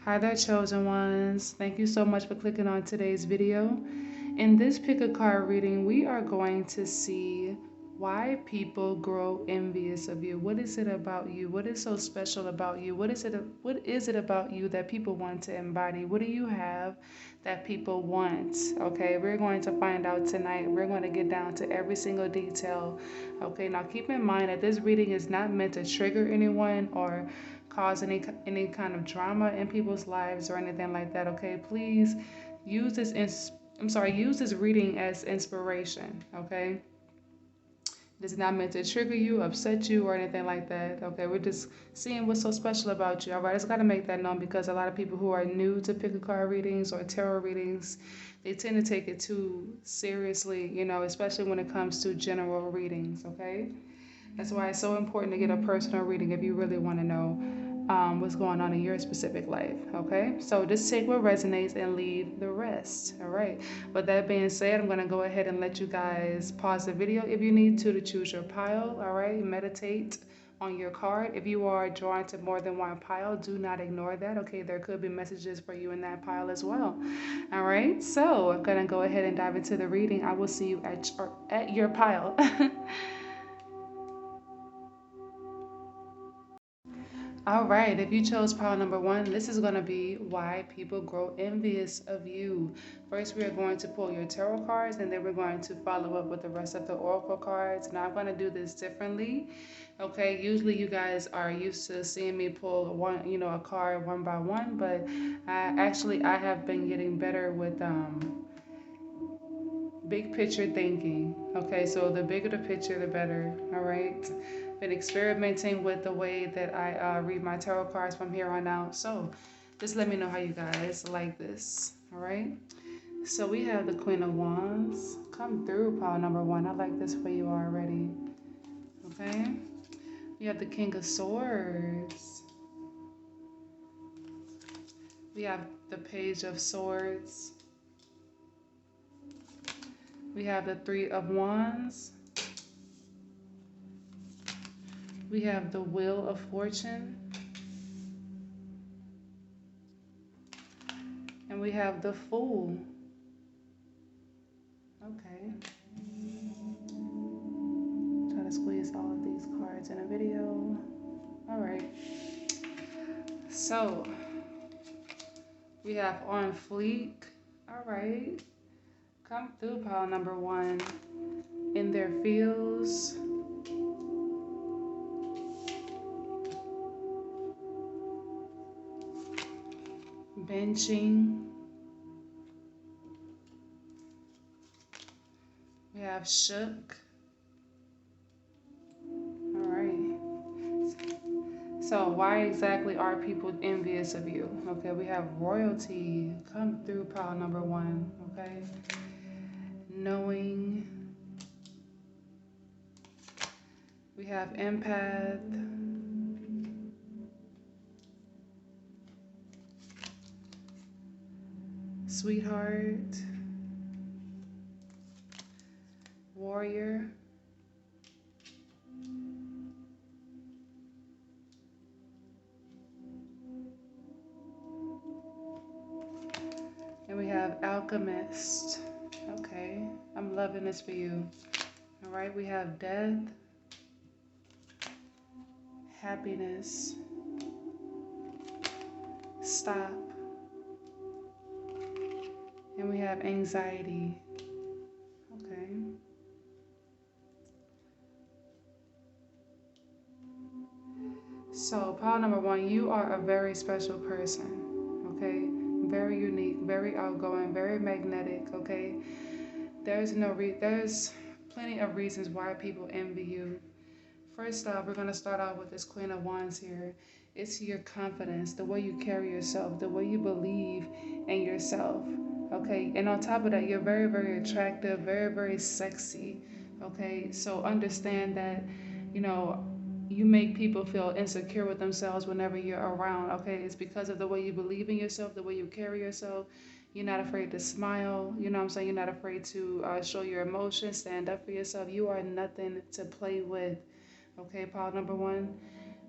Hi there, chosen ones. Thank you so much for clicking on today's video. In this pick a card reading, we are going to see why people grow envious of you. What is it about you? What is so special about you? What is it about you that people want to embody? What do you have that people want? Okay, we're going to find out tonight. We're going to get down to every single detail. Okay, now keep in mind that this reading is not meant to trigger anyone or cause any kind of drama in people's lives or anything like that. Okay, please use this use this reading as inspiration. Okay, it's not meant to trigger you, upset you, or anything like that. Okay, we're just seeing what's so special about you. All right, I just got to make that known because a lot of people who are new to pick a card readings or tarot readings, they tend to take it too seriously, especially when it comes to general readings. Okay, that's why it's so important to get a personal reading if you really want to know what's going on in your specific life. Okay, so just take what resonates and leave the rest. All right, but that being said, I'm going to go ahead and let you guys pause the video if you need to choose your pile. All right, meditate on your card. If you are drawn to more than one pile, do not ignore that. Okay, there could be messages for you in that pile as well. All right, so I'm going to go ahead and dive into the reading. I will see you at your pile. All right, if you chose pile number one, this is going to be why people grow envious of you. First, we are going to pull your tarot cards and then we're going to follow up with the rest of the oracle cards. Now, I'm going to do this differently. Okay, usually you guys are used to seeing me pull a card one by one, but I have been getting better with big picture thinking. Okay, so the bigger the picture, the better. All right. Been experimenting with the way that I read my tarot cards from here on out. So just let me know how you guys like this. All right. So we have the Queen of Wands. Come through, pile number one. I like this for you already. Okay. We have the King of Swords. We have the Page of Swords. We have the Three of Wands. We have the Wheel of Fortune. And we have the Fool. Okay. Try to squeeze all of these cards in a video. All right. So we have on fleek. All right. Come through, pile number one. In their fields. Benching. We have shook. All right. So why exactly are people envious of you? Okay, we have royalty. Come through, pile number one. Okay. Knowing. We have empath. Sweetheart. Warrior. And we have alchemist. Okay, I'm loving this for you. All right, we have death, happiness, stop, and we have anxiety. Okay. So, pile number one, you are a very special person. Okay, very unique, very outgoing, very magnetic. Okay, there's plenty of reasons why people envy you. First off, we're going to start out with this Queen of Wands here. It's your confidence, the way you carry yourself, the way you believe in yourself. Okay, and on top of that, you're very, very attractive, very, very sexy. Okay, so understand that, you know, you make people feel insecure with themselves whenever you're around. Okay, it's because of the way you believe in yourself, the way you carry yourself. You're not afraid to smile. You know what I'm saying? You're not afraid to show your emotions, stand up for yourself. You are nothing to play with. Okay, pile number one.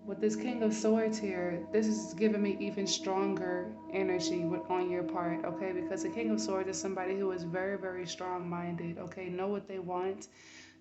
With this King of Swords here, this is giving me even stronger energy on your part, okay? Because the King of Swords is somebody who is very, very strong-minded, okay? Know what they want,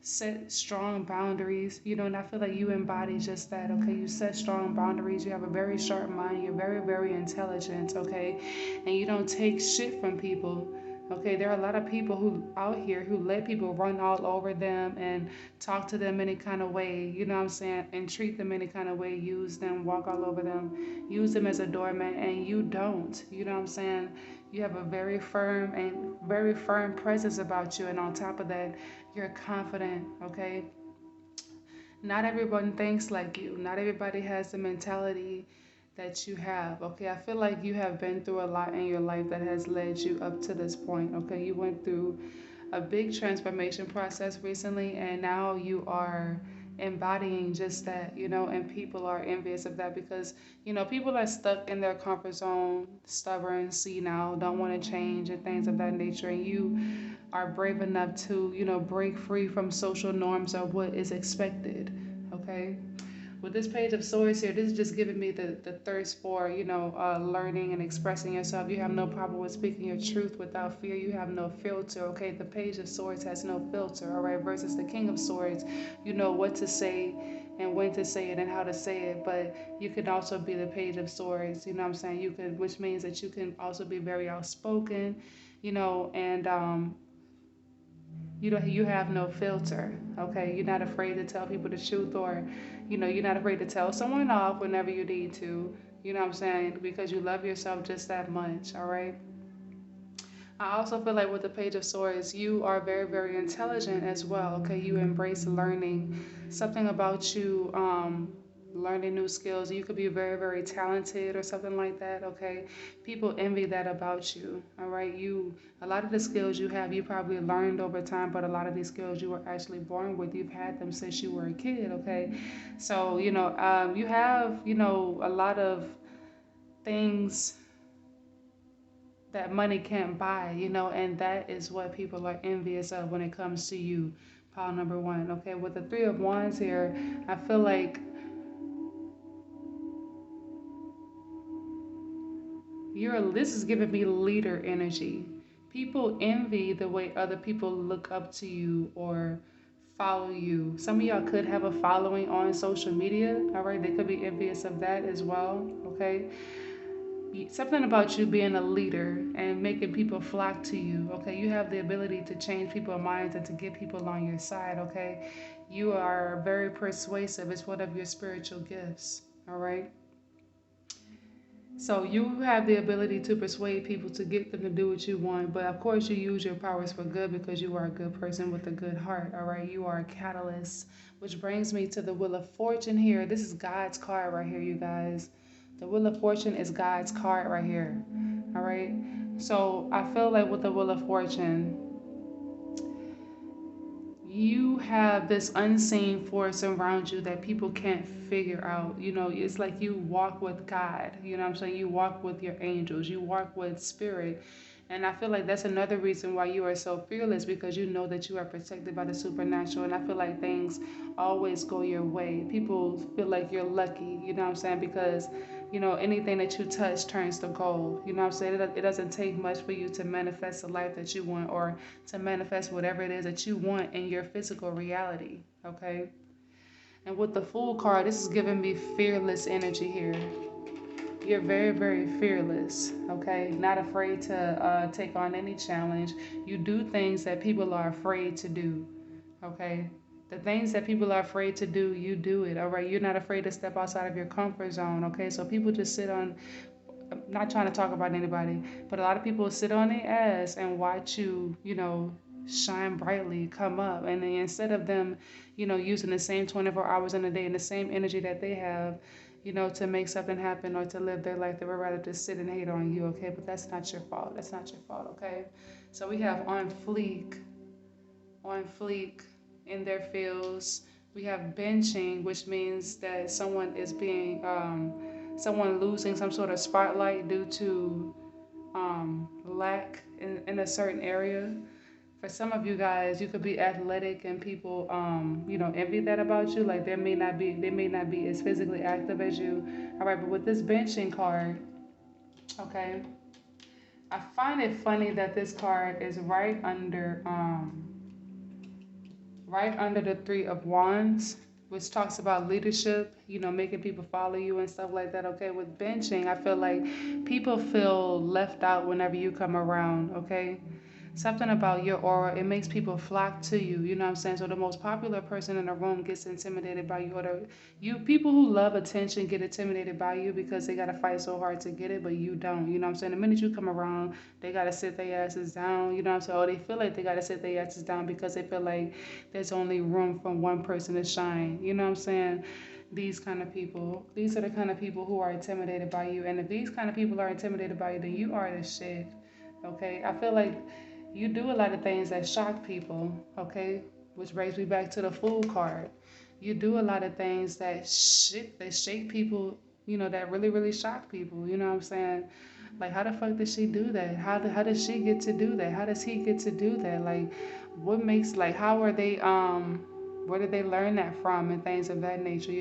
set strong boundaries, and I feel like you embody just that, okay? You set strong boundaries, you have a very sharp mind, you're very, very intelligent, okay? And you don't take shit from people. Okay, there are a lot of people who out here who let people run all over them and talk to them any kind of way, you know what I'm saying, and treat them any kind of way, use them, walk all over them, use them as a doormat, and you don't, you know what I'm saying? You have a very firm presence about you, and on top of that, you're confident, okay? Not everyone thinks like you. Not everybody has the mentality that you have. Okay, I feel like you have been through a lot in your life that has led you up to this point. Okay, you went through a big transformation process recently, and now you are embodying just that, and people are envious of that because, people are stuck in their comfort zone, stubborn, senile, don't want to change, and things of that nature. And you are brave enough to, break free from social norms of what is expected. Okay. With this Page of Swords here, this is just giving me the thirst for, learning and expressing yourself. You have no problem with speaking your truth without fear. You have no filter, okay? The Page of Swords has no filter, all right? Versus the King of Swords, you know what to say and when to say it and how to say it. But you can also be the Page of Swords, you know what I'm saying? You could, which means that you can also be very outspoken, and you have no filter, okay? You're not afraid to tell people the truth, or you're not afraid to tell someone off whenever you need to, you know what I'm saying, because you love yourself just that much, all right? I also feel like with the Page of Swords, you are very, very intelligent as well. Okay, you embrace learning something about you, learning new skills. You could be very, very talented or something like that. Okay, people envy that about you. All right, a lot of the skills you have, you probably learned over time, but a lot of these skills you were actually born with. You've had them since you were a kid. Okay, so you have a lot of things that money can't buy, and that is what people are envious of when it comes to you. Pile number one. Okay, with the Three of Wands here, I feel like this is giving me leader energy. People envy the way other people look up to you or follow you. Some of y'all could have a following on social media, all right? They could be envious of that as well, okay? Something about you being a leader and making people flock to you, okay? You have the ability to change people's minds and to get people on your side, okay? You are very persuasive. It's one of your spiritual gifts, all right? So you have the ability to persuade people to get them to do what you want, but of course you use your powers for good because you are a good person with a good heart, all right? You are a catalyst, which brings me to the Wheel of Fortune here. This is God's card right here, you guys. The Wheel of Fortune is God's card right here, all right? So I feel like with the Wheel of Fortune, you have this unseen force around you that people can't figure out. It's like you walk with God. You know what I'm saying? You walk with your angels. You walk with spirit. And I feel like that's another reason why you are so fearless, because you know that you are protected by the supernatural. And I feel like things always go your way. People feel like you're lucky, you know what I'm saying? Because anything that you touch turns to gold. You know what I'm saying? It doesn't take much for you to manifest the life that you want, or to manifest whatever it is that you want in your physical reality, okay? And with the Fool card, this is giving me fearless energy here. You're very, very fearless, okay? Not afraid to take on any challenge. You do things that people are afraid to do, okay? The things that people are afraid to do, you do it, all right? You're not afraid to step outside of your comfort zone, okay? So people just sit on, I'm not trying to talk about anybody, but a lot of people sit on their ass and watch you, shine brightly, come up. And then instead of them, using the same 24 hours in a day and the same energy that they have, to make something happen or to live their life, they would rather just sit and hate on you, okay? But that's not your fault. That's not your fault, okay? So we have on fleek in their fields. We have benching, which means that someone is being, someone losing some sort of spotlight due to lack in a certain area. For some of you guys, you could be athletic and people, envy that about you. Like they may not be as physically active as you. All right, but with this benching card, okay, I find it funny that this card is right under the Three of Wands, which talks about leadership, making people follow you and stuff like that. Okay, with benching, I feel like people feel left out whenever you come around. Okay, something about your aura, it makes people flock to you. You know what I'm saying? So the most popular person in the room gets intimidated by you, or people who love attention get intimidated by you because they gotta fight so hard to get it, but you don't. You know what I'm saying? The minute you come around, they gotta sit their asses down. You know what I'm saying? Or they feel like they gotta sit their asses down because they feel like there's only room for one person to shine. You know what I'm saying? These kind of people, these are the kind of people who are intimidated by you. And if these kind of people are intimidated by you, then you are the shit. Okay? I feel like you do a lot of things that shock people, okay? Which brings me back to the Fool card. You do a lot of things that shake people, that really, really shock people. You know what I'm saying? Like, how the fuck did she do that? How does she get to do that? How does he get to do that? Like, what makes, like, how are they where did they learn that from and things of that nature?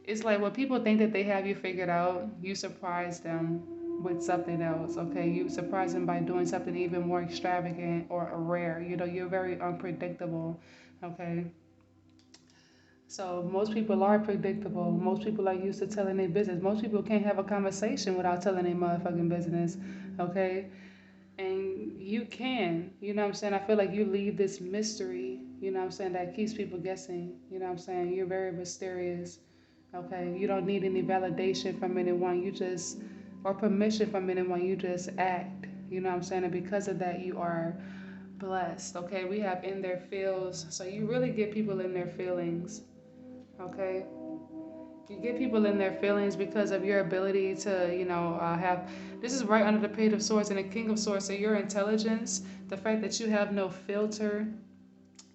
It's like when people think that they have you figured out, you surprise them with something else, okay? You surprise them by doing something even more extravagant or rare. You're very unpredictable, okay? So most people are predictable. Most people are used to telling their business. Most people can't have a conversation without telling their motherfucking business, okay? And you can, you know what I'm saying? I feel like you leave this mystery, you know what I'm saying, that keeps people guessing, you know what I'm saying? You're very mysterious, okay? You don't need any validation from anyone, or permission from anyone, you just act, you know what I'm saying? And because of that, you are blessed, okay? We have in their feels, so you really get people in their feelings, okay? You get people in their feelings because of your ability to, have. This is right under the Page of Swords and the King of Swords. So your intelligence, the fact that you have no filter,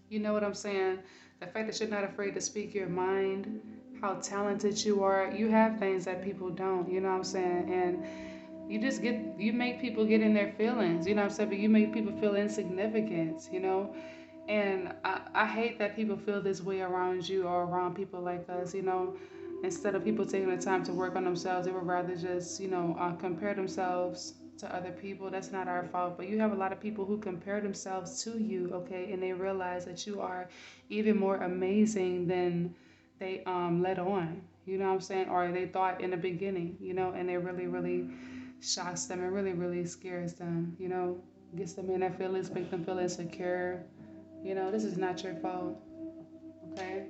you know what I'm saying? The fact that you're not afraid to speak your mind, how talented you are. You have things that people don't, you know what I'm saying? And you make people get in their feelings, you know what I'm saying? But you make people feel insignificant, and I hate that people feel this way around you or around people like us, Instead of people taking the time to work on themselves, they would rather just, compare themselves to other people. That's not our fault. But you have a lot of people who compare themselves to you, okay? And they realize that you are even more amazing than they let on. You know what I'm saying? Or they thought in the beginning, and it really, really shocks them and really, really scares them, gets them in their feelings, make them feel insecure. This is not your fault. Okay.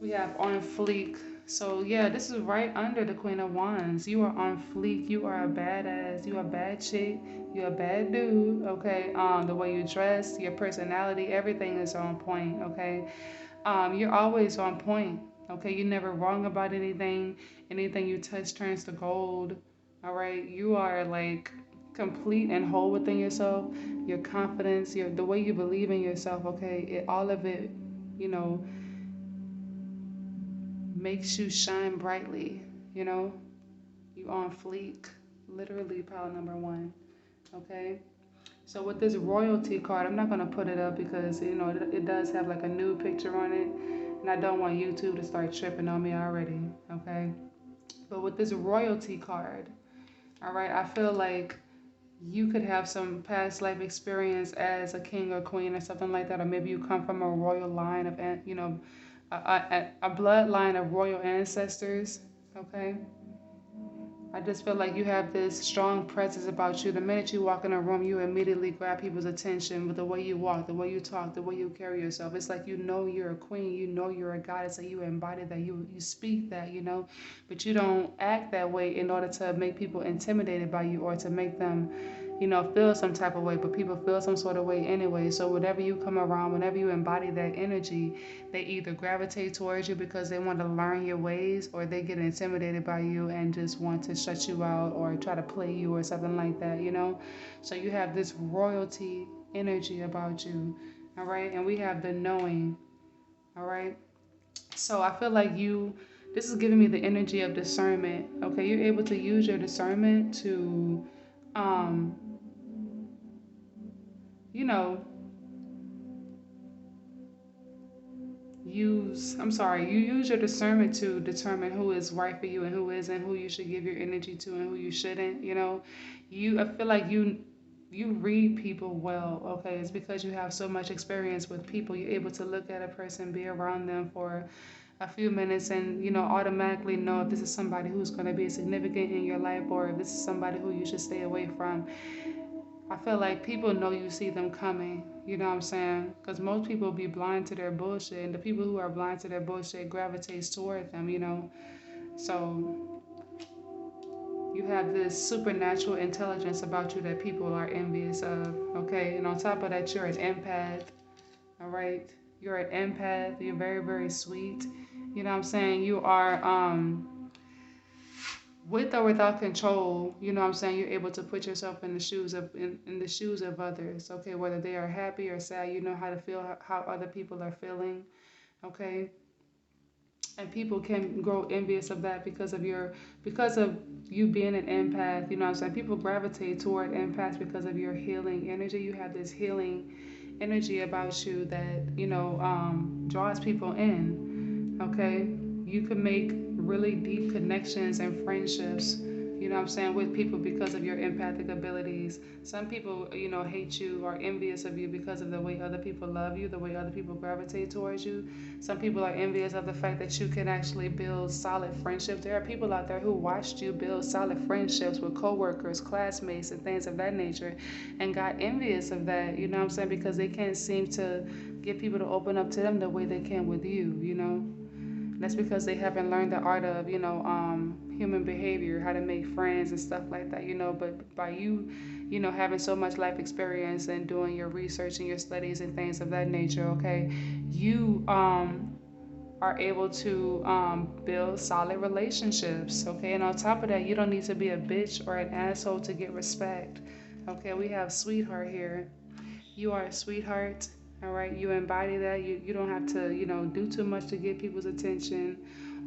We have on fleek. So yeah, this is right under the Queen of Wands. You are on fleek. You are a badass. You are a bad chick. You're a bad dude. Okay. The way you dress, your personality, everything is on point. Okay. You're always on point. Okay. You're never wrong about anything. Anything you touch turns to gold. All right. You are like complete and whole within yourself. Your confidence, the way you believe in yourself. Okay. All of it, you know makes you shine brightly, you know? You on fleek, literally pile number one, okay? So with this royalty card, I'm not gonna put it up because, it does have like a nude picture on it, and I don't want YouTube to start tripping on me already, okay? But with this royalty card, all right, I feel like you could have some past life experience as a king or queen or something like that, or maybe you come from a royal line of, a bloodline of royal ancestors. Okay, I just feel like you have this strong presence about you. The minute you walk in a room, you immediately grab people's attention with the way you walk, the way you talk, the way you carry yourself. It's like you're a queen, you're a goddess, and you embody that, you speak that, but you don't act that way in order to make people intimidated by you or to make them, feel some type of way. But people feel some sort of way anyway. So whenever you come around, whenever you embody that energy, they either gravitate towards you because they want to learn your ways, or they get intimidated by you and just want to shut you out or try to play you or something like that, So you have this royalty energy about you, all right? And we have the knowing, all right? So I feel like this is giving me the energy of discernment, okay? You're able to use your discernment to, um, you know, you use your discernment to determine who is right for you and who isn't, who you should give your energy to and who you shouldn't. I feel like you read people well. Okay, it's because you have so much experience with people. You're able to look at a person, be around them for a few minutes, and automatically know if this is somebody who's going to be significant in your life or if this is somebody who you should stay away from. I feel like people know you see them coming. You know what I'm saying? Because most people be blind to their bullshit, and the people who are blind to their bullshit gravitates toward them. So you have this supernatural intelligence about you that people are envious of. Okay, and on top of that, you're an empath. All right, you're an empath. You're very, very sweet. You know what I'm saying? You are with or without control, you know what I'm saying, you're able to put yourself in the shoes of in the shoes of others. Okay, whether they are happy or sad, you know how to feel how other people are feeling. Okay, and people can grow envious of that because of you being an empath. You know what I'm saying, people gravitate toward empaths because of your healing energy. You have this healing energy about you that draws people in. Okay, you can make really deep connections and friendships, you know what I'm saying, with people because of your empathic abilities. Some people, hate you or envious of you because of the way other people love you, the way other people gravitate towards you. Some people are envious of the fact that you can actually build solid friendships. There are people out there who watched you build solid friendships with coworkers, classmates, and things of that nature, and got envious of that, you know what I'm saying, because they can't seem to get people to open up to them the way they can with you. That's because they haven't learned the art of, human behavior, how to make friends and stuff like that. But by you, having so much life experience and doing your research and your studies and things of that nature, okay, you are able to build solid relationships, okay? And on top of that, you don't need to be a bitch or an asshole to get respect, okay? We have sweetheart here. You are a sweetheart. All right, you embody that. You don't have to, do too much to get people's attention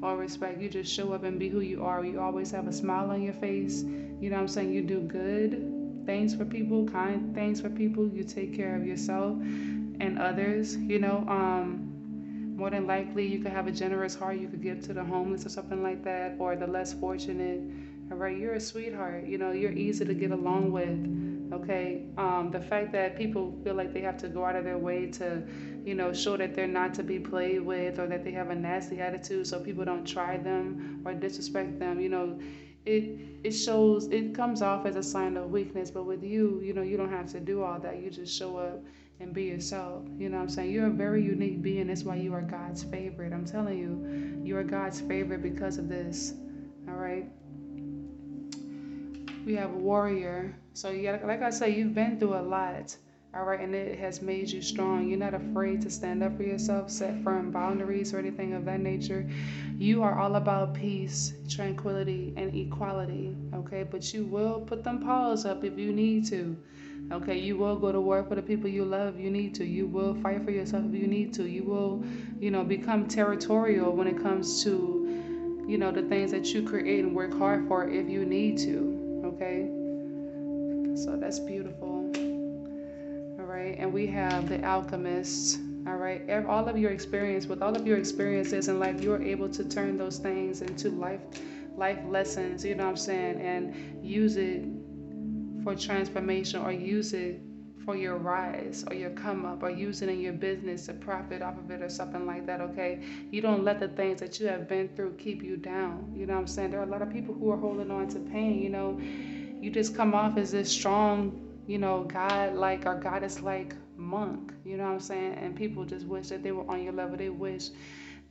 or respect. You just show up and be who you are. You always have a smile on your face. You know what I'm saying? You do good things for people, kind things for people. You take care of yourself and others. More than likely, you could have a generous heart. You could give to the homeless or something like that, or the less fortunate. All right, you're a sweetheart. You're easy to get along with. Okay, the fact that people feel like they have to go out of their way to, show that they're not to be played with or that they have a nasty attitude so people don't try them or disrespect them, it shows, it comes off as a sign of weakness. But with you, you don't have to do all that. You just show up and be yourself. You know what I'm saying? You're a very unique being. That's why you are God's favorite. I'm telling you, you are God's favorite because of this. All right. We have a warrior. So yeah, like I say, you've been through a lot. All right, and it has made you strong. You're not afraid to stand up for yourself, set firm boundaries or anything of that nature. You are all about peace, tranquility, and equality. Okay, but you will put them paws up if you need to. Okay, you will go to war for the people you love if you need to. You will fight for yourself if you need to. You will, become territorial when it comes to, the things that you create and work hard for if you need to. Okay, so that's beautiful. All right, and we have the alchemist. All right, all of your experience, with all of your experiences in life, you're able to turn those things into life lessons, you know what I'm saying, and use it for transformation, or use it for your rise or your come up, or use it in your business to profit off of it or something like that. Okay, you don't let the things that you have been through keep you down. You know what I'm saying? There are a lot of people who are holding on to pain. You just come off as this strong, God like or goddess like monk, you know what I'm saying? And people just wish that they were on your level. They wish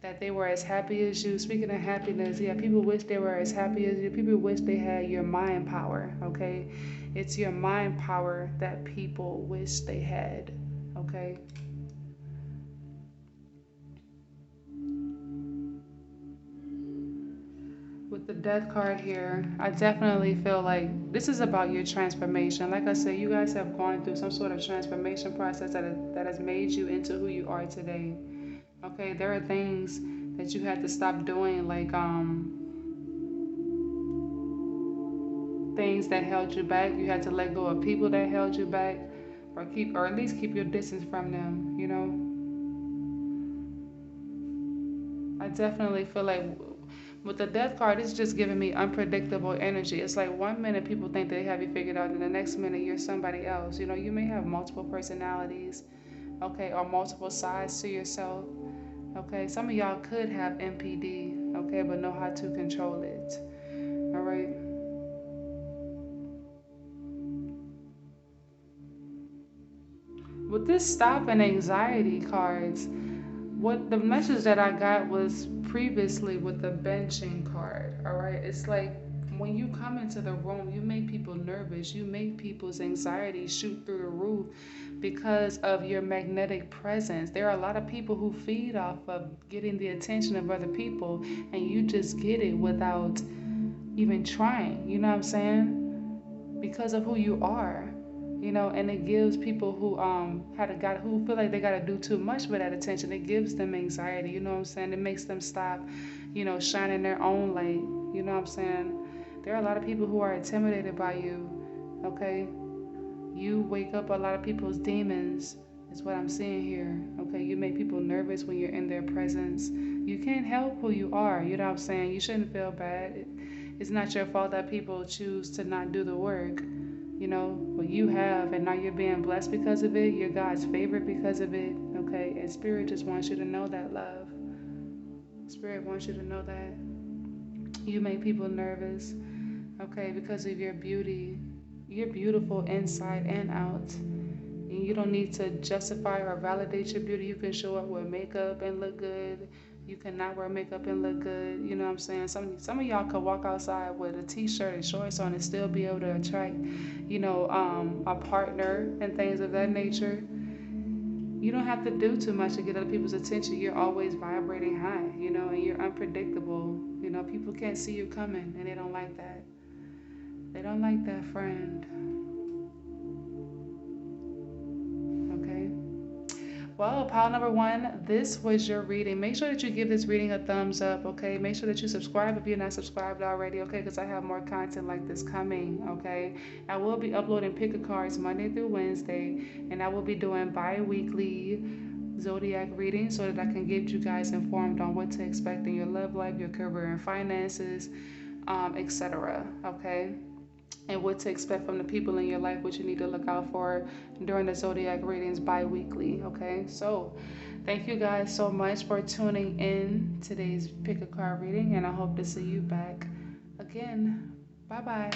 that they were as happy as you. Speaking of happiness, yeah, people wish they were as happy as you. People wish they had your mind power, okay? It's your mind power that people wish they had, okay? With the death card here, I definitely feel like this is about your transformation. Like I said, you guys have gone through some sort of transformation process that has made you into who you are today. Okay, there are things that you had to stop doing, like things that held you back. You had to let go of people that held you back. or at least keep your distance from them, you know. I definitely feel like with the death card, it's just giving me unpredictable energy. It's like one minute people think they have you figured out, and the next minute you're somebody else. You know, you may have multiple personalities, okay, or multiple sides to yourself. Okay, some of y'all could have MPD, okay, but know how to control it. All right. With this stop and anxiety cards, what the message that I got was previously with the benching card. All right, it's like when you come into the room, you make people nervous, you make people's anxiety shoot through the roof because of your magnetic presence. There are a lot of people who feed off of getting the attention of other people, and you just get it without even trying. You know what I'm saying? Because of who you are, you know. And it gives people who who feel like they gotta do too much for that attention. It gives them anxiety. You know what I'm saying? It makes them stop, you know, shining their own light. You know what I'm saying? There are a lot of people who are intimidated by you. Okay, you wake up a lot of people's demons. Is what I'm seeing here. Okay, you make people nervous when you're in their presence. You can't help who you are. You know what I'm saying? You shouldn't feel bad. It's not your fault that people choose to not do the work. You know, what you have, and now you're being blessed because of it. You're God's favorite because of it. Okay, and Spirit just wants you to know that, love. Spirit wants you to know that. You make people nervous, okay, because of your beauty. You're beautiful inside and out. And you don't need to justify or validate your beauty. You can show up with makeup and look good. You cannot wear makeup and look good. You know what I'm saying? Some of y'all could walk outside with a t-shirt and shorts on and still be able to attract, you know, a partner and things of that nature. You don't have to do too much to get other people's attention. You're always vibrating high, you know, and you're unpredictable. You know, people can't see you coming, and they don't like that. They don't like that, friend. Okay. Well, pile number one, this was your reading. Make sure that you give this reading a thumbs up, okay? Make sure that you subscribe if you're not subscribed already, okay? Because I have more content like this coming, okay? I will be uploading pick-a cards Monday through Wednesday, and I will be doing bi-weekly zodiac readings so that I can get you guys informed on what to expect in your love life, your career and finances, etc., okay? And what to expect from the people in your life, what you need to look out for during the zodiac readings bi-weekly. Okay, so thank you guys so much for tuning in today's pick a card reading, and I hope to see you back again. Bye bye.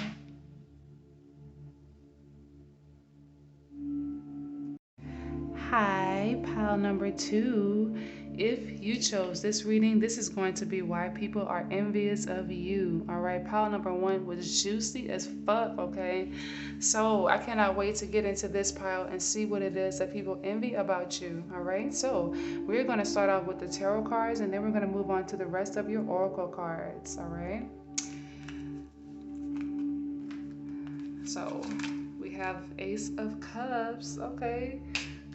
Hi, pile number two. If you chose this reading, this is going to be why people are envious of you. All right, pile number one was juicy as fuck. Okay, so I cannot wait to get into this pile and see what it is that people envy about you. All right, so we're going to start off with the tarot cards, and then we're going to move on to the rest of your oracle cards. All right, so we have Ace of Cups. Okay,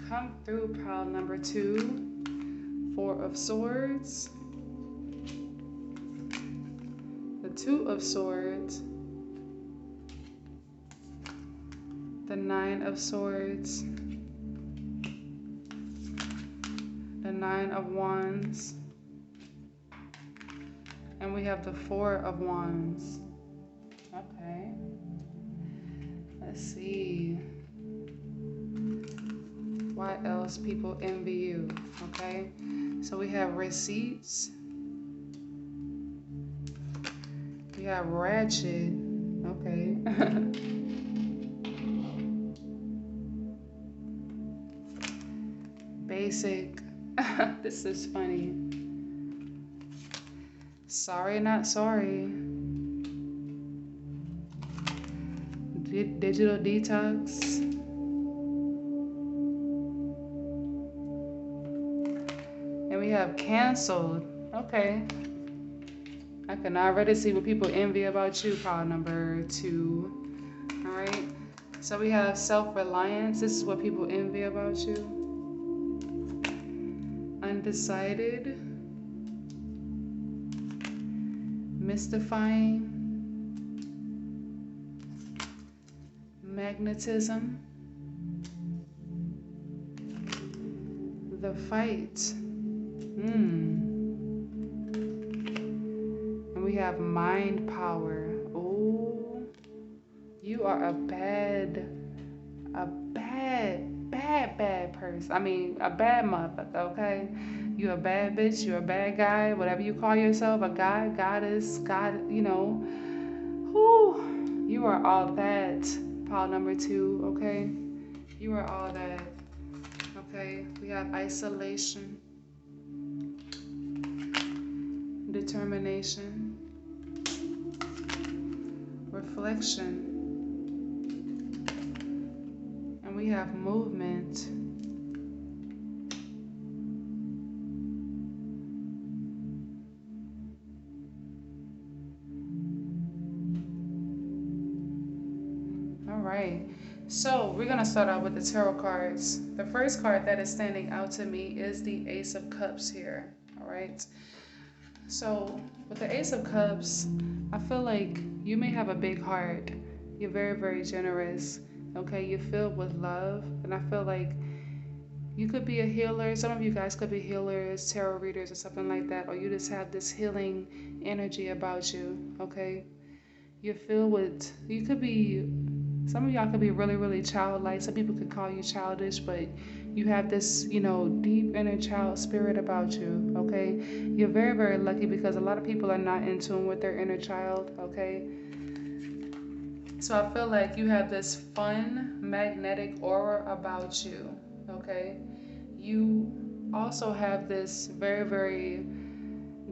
come through pile number two. Four of Swords, the Two of Swords, the Nine of Swords, the Nine of Wands, and we have the Four of Wands. Okay, let's see. Why else people envy you? Okay, so we have receipts, we have ratchet. Okay. Basic. This is funny. Sorry, not sorry. Digital detox. And we have canceled. Okay. I can already see what people envy about you, pile number two. All right. So we have self-reliance. This is what people envy about you. Undecided. Mystifying. Magnetism. The fight. And we have mind power. Oh, you are a bad person. I mean, a bad motherfucker, okay? You a bad bitch, you a bad guy, whatever you call yourself, a guy, goddess, God, you know. Whew, you are all that. Pile number 2, okay? You are all that. Okay, we have isolation, determination, reflection, and we have movement. All right, so we're gonna start out with the tarot cards. The first card that is standing out to me is the Ace of Cups here. All right, so with the Ace of Cups, I feel like you may have a big heart. You're very, very generous. Okay, you're filled with love, and I feel like you could be a healer. Some of you guys could be healers, tarot readers, or something like that, or you just have this healing energy about you. Okay, you're filled with. You could be. Some of y'all could be really, really childlike. Some people could call you childish, but you have this, deep inner child spirit about you, okay? You're very, very lucky because a lot of people are not in tune with their inner child, okay? So I feel like you have this fun, magnetic aura about you, okay? You also have this very, very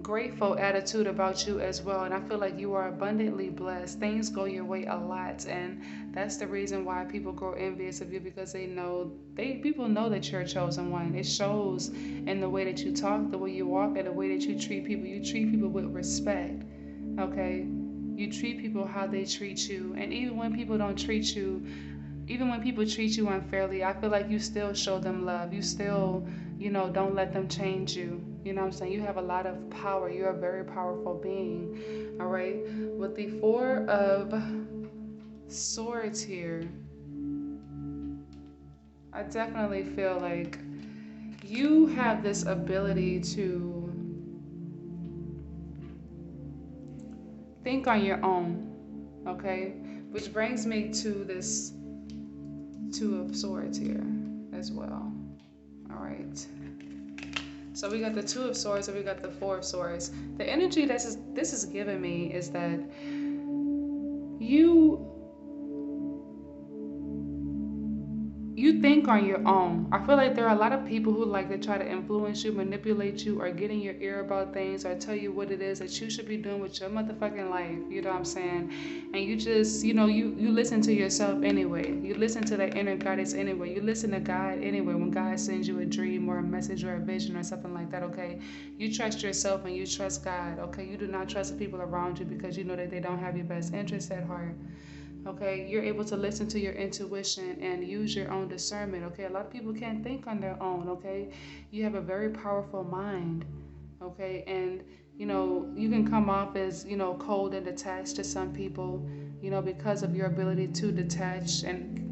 grateful attitude about you as well, and I feel like you are abundantly blessed. Things go your way a lot, and that's the reason why people grow envious of you, because people know that you're a chosen one. It shows in the way that you talk, the way you walk, and the way that you treat people. You treat people with respect, okay? You treat people how they treat you, and even when people treat you unfairly, I feel like you still show them love. You still, don't let them change you. You know what I'm saying? You have a lot of power. You're a very powerful being. All right. With the Four of Swords here, I definitely feel like you have this ability to think on your own. Okay. Which brings me to this Two of Swords here as well. All right. So we got the Two of Swords and we got the Four of Swords. The energy this is giving me is that you think on your own. I feel like there are a lot of people who like to try to influence you, manipulate you, or get in your ear about things, or tell you what it is that you should be doing with your motherfucking life. You know what I'm saying? And you just, you listen to yourself anyway. You listen to that inner guidance anyway. You listen to God anyway. When God sends you a dream or a message or a vision or something like that, okay? You trust yourself and you trust God, okay? You do not trust the people around you because you know that they don't have your best interest at heart. Okay, you're able to listen to your intuition and use your own discernment. Okay, a lot of people can't think on their own. Okay, you have a very powerful mind. Okay, and you can come off as cold and detached to some people, because of your ability to detach and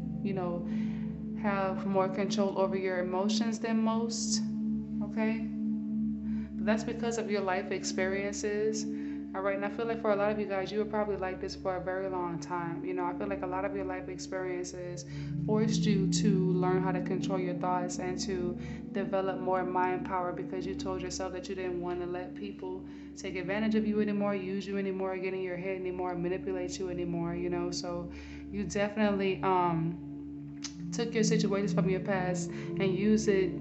have more control over your emotions than most. Okay, but that's because of your life experiences. All right, and I feel like for a lot of you guys, you were probably like this for a very long time. I feel like a lot of your life experiences forced you to learn how to control your thoughts and to develop more mind power because you told yourself that you didn't want to let people take advantage of you anymore, use you anymore, get in your head anymore, manipulate you anymore, So you definitely took your situations from your past and used it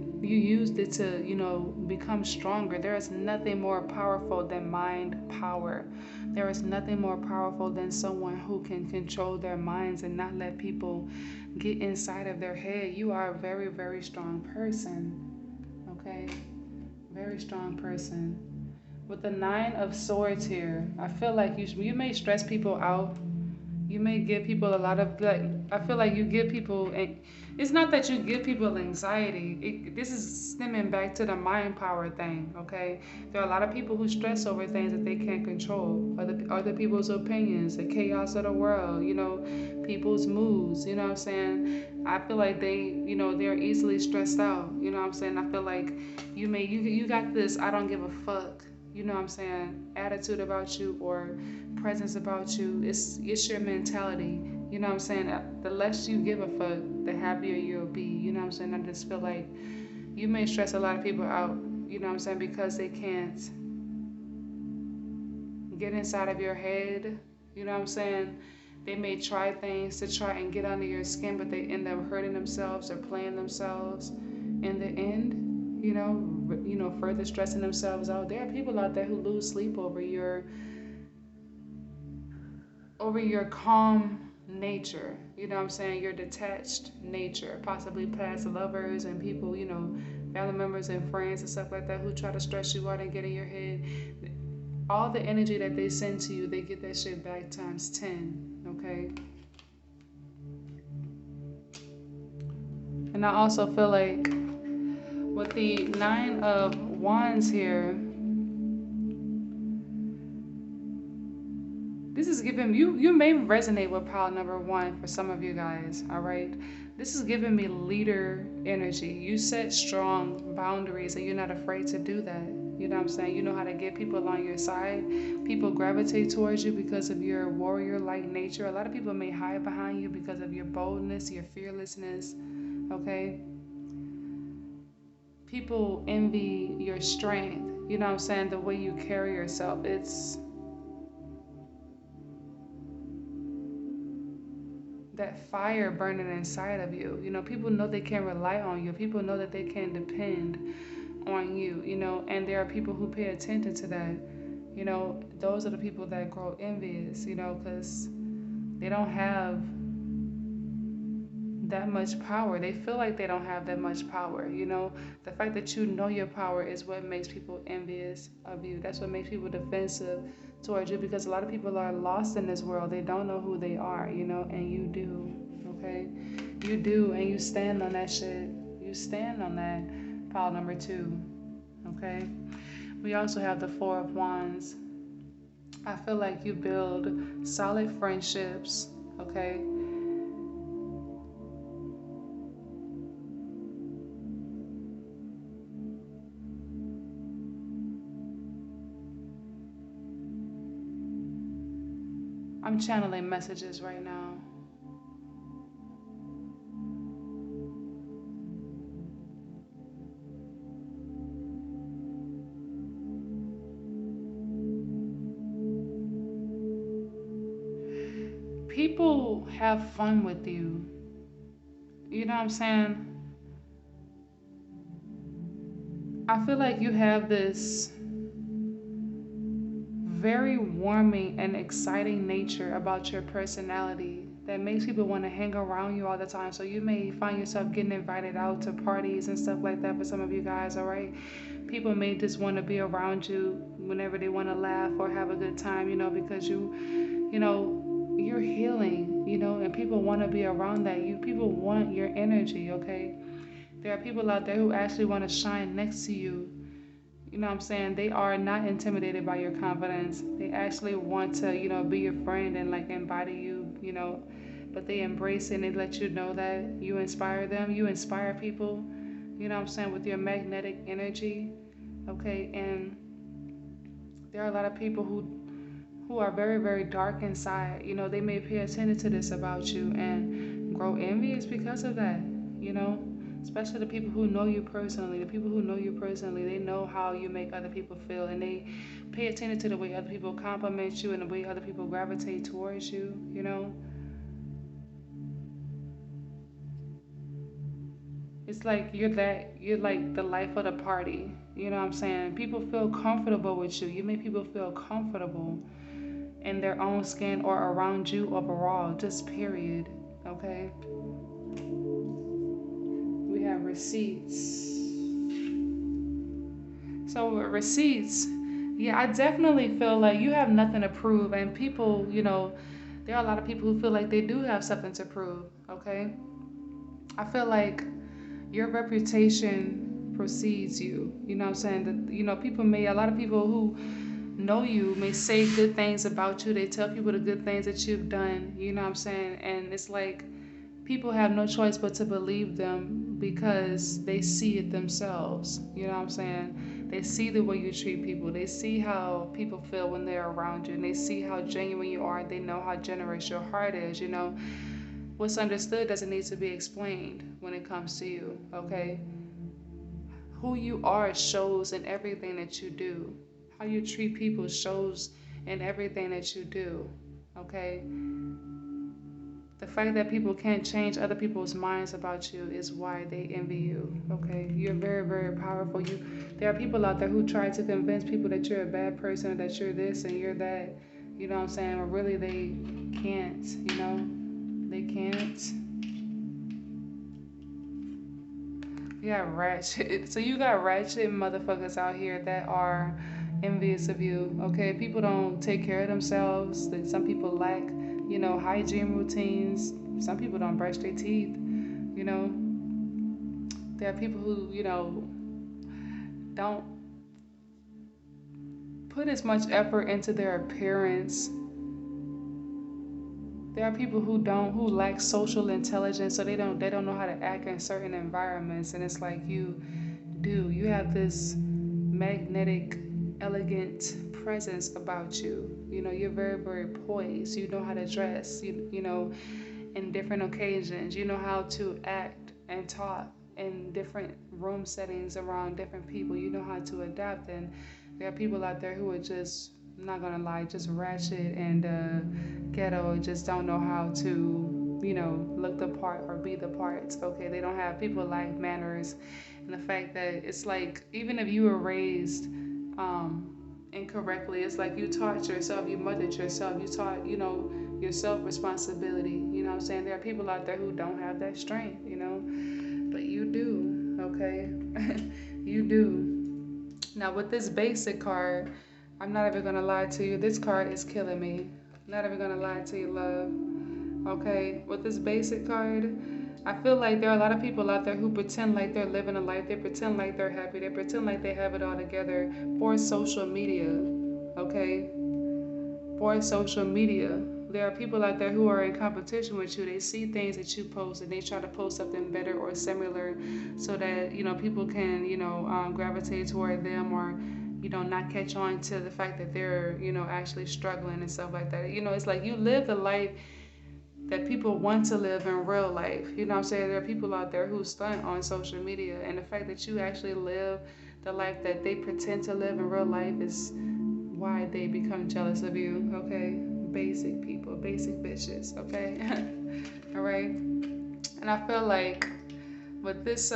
to become stronger. There is nothing more powerful than mind power. There is nothing more powerful than someone who can control their minds and not let people get inside of their head. You are a very, very strong person. Okay, very strong person. With the Nine of Swords here, I feel like you may stress people out. You may give people a lot of, like, I feel like you give people, and it's not that you give people anxiety. This is stemming back to the mind power thing, okay? There are a lot of people who stress over things that they can't control, other people's opinions, the chaos of the world, people's moods, you know what I'm saying? I feel like they're easily stressed out, you know what I'm saying? I feel like you got this I don't give a fuck, you know what I'm saying, attitude about you, or presence about you. It's your mentality. You know what I'm saying? The less you give a fuck, the happier you'll be. You know what I'm saying? I just feel like you may stress a lot of people out, you know what I'm saying, because they can't get inside of your head. You know what I'm saying? They may try things to try and get under your skin, but they end up hurting themselves or playing themselves in the end, further stressing themselves out. There are people out there who lose sleep over your calm nature, you know what I'm saying, your detached nature, possibly past lovers and people, family members and friends and stuff like that who try to stress you out and get in your head. All the energy that they send to you, they get that shit back times 10, okay? And I also feel like with the Nine of Wands here, this is giving you may resonate with pile number one for some of you guys, all right? This is giving me leader energy. You set strong boundaries and you're not afraid to do that. You know what I'm saying? You know how to get people on your side. People gravitate towards you because of your warrior-like nature. A lot of people may hide behind you because of your boldness, your fearlessness, okay? People envy your strength. You know what I'm saying? The way you carry yourself. It's that fire burning inside of you. People know they can rely on you. People know that they can depend on you, and there are people who pay attention to that. Those are the people that grow envious, because they don't have that much power. They feel like they don't have that much power. The fact that you know your power is what makes people envious of you. That's what makes people defensive towards you, because a lot of people are lost in this world. They don't know who they are, and you do, okay? You do, and you stand on that shit. You stand on that. Pile number two, okay? We also have the Four of Wands. I feel like you build solid friendships, okay? I'm channeling messages right now. People have fun with you. You know what I'm saying? I feel like you have this very warming and exciting nature about your personality that makes people want to hang around you all the time. So you may find yourself getting invited out to parties and stuff like that for some of you guys, all right? People may just want to be around you whenever they want to laugh or have a good time, because you're healing, and people want to be around that. People want your energy, okay? There are people out there who actually want to shine next to you. You know what I'm saying? They are not intimidated by your confidence. They actually want to, be your friend and like embody you, but they embrace it and they let you know that you inspire them. You inspire people, you know what I'm saying, with your magnetic energy, okay? And there are a lot of people who are very, very dark inside. They may pay attention to this about you and grow envious because of that, especially the people who know you personally. The people who know you personally, they know how you make other people feel, and they pay attention to the way other people compliment you and the way other people gravitate towards you, It's like you're like the life of the party. You know what I'm saying? People feel comfortable with you. You make people feel comfortable in their own skin or around you overall, just period. Okay? We have receipts. So with receipts, yeah, I definitely feel like you have nothing to prove, and people, there are a lot of people who feel like they do have something to prove. Okay, I feel like your reputation precedes you. You know what I'm saying? That people may a lot of people who know you may say good things about you. They tell people the good things that you've done. You know what I'm saying? And it's like people have no choice but to believe them because they see it themselves. You know what I'm saying? They see the way you treat people. They see how people feel when they're around you, and they see how genuine you are. They know how generous your heart is. What's understood doesn't need to be explained when it comes to you. Okay, who you are shows in everything that you do. How you treat people shows in everything that you do. Okay, the fact that people can't change other people's minds about you is why they envy you. Okay, you're very, very powerful. There are people out there who try to convince people that you're a bad person, that you're this and you're that. You know what I'm saying? But really, they can't. They can't. You got ratchet. So you got ratchet motherfuckers out here that are envious of you. Okay, people don't take care of themselves. That some people lack, hygiene routines. Some people don't brush their teeth. You know, there are people who don't put as much effort into their appearance. There are people who lack social intelligence, so they don't know how to act in certain environments. And it's like you have this magnetic, elegant presence about you. You're very, very poised. You know how to dress. In different occasions. You know how to act and talk in different room settings around different people. You know how to adapt. And there are people out there who are just, I'm not gonna lie, just ratchet and ghetto, just don't know how to, look the part or be the parts. Okay, they don't have people like manners, and the fact that it's like even if you were raised incorrectly, it's like you taught yourself, you mothered yourself, you taught yourself responsibility. You know what I'm saying? There are people out there who don't have that strength, but you do. Okay, you do. Now with this basic card, I'm not even gonna lie to you. This card is killing me. I'm not even gonna lie to you, love. Okay, with this basic card, I feel like there are a lot of people out there who pretend like they're living a life. They pretend like they're happy. They pretend like they have it all together for social media. Okay, for social media. There are people out there who are in competition with you. They see things that you post and they try to post something better or similar so that, people can, gravitate toward them or, not catch on to the fact that they're, actually struggling and stuff like that. It's like you live the life that people want to live in real life. You know what I'm saying? There are people out there who stunt on social media, and the fact that you actually live the life that they pretend to live in real life is why they become jealous of you. Okay, basic people, basic bitches. Okay, all right. And I feel like with this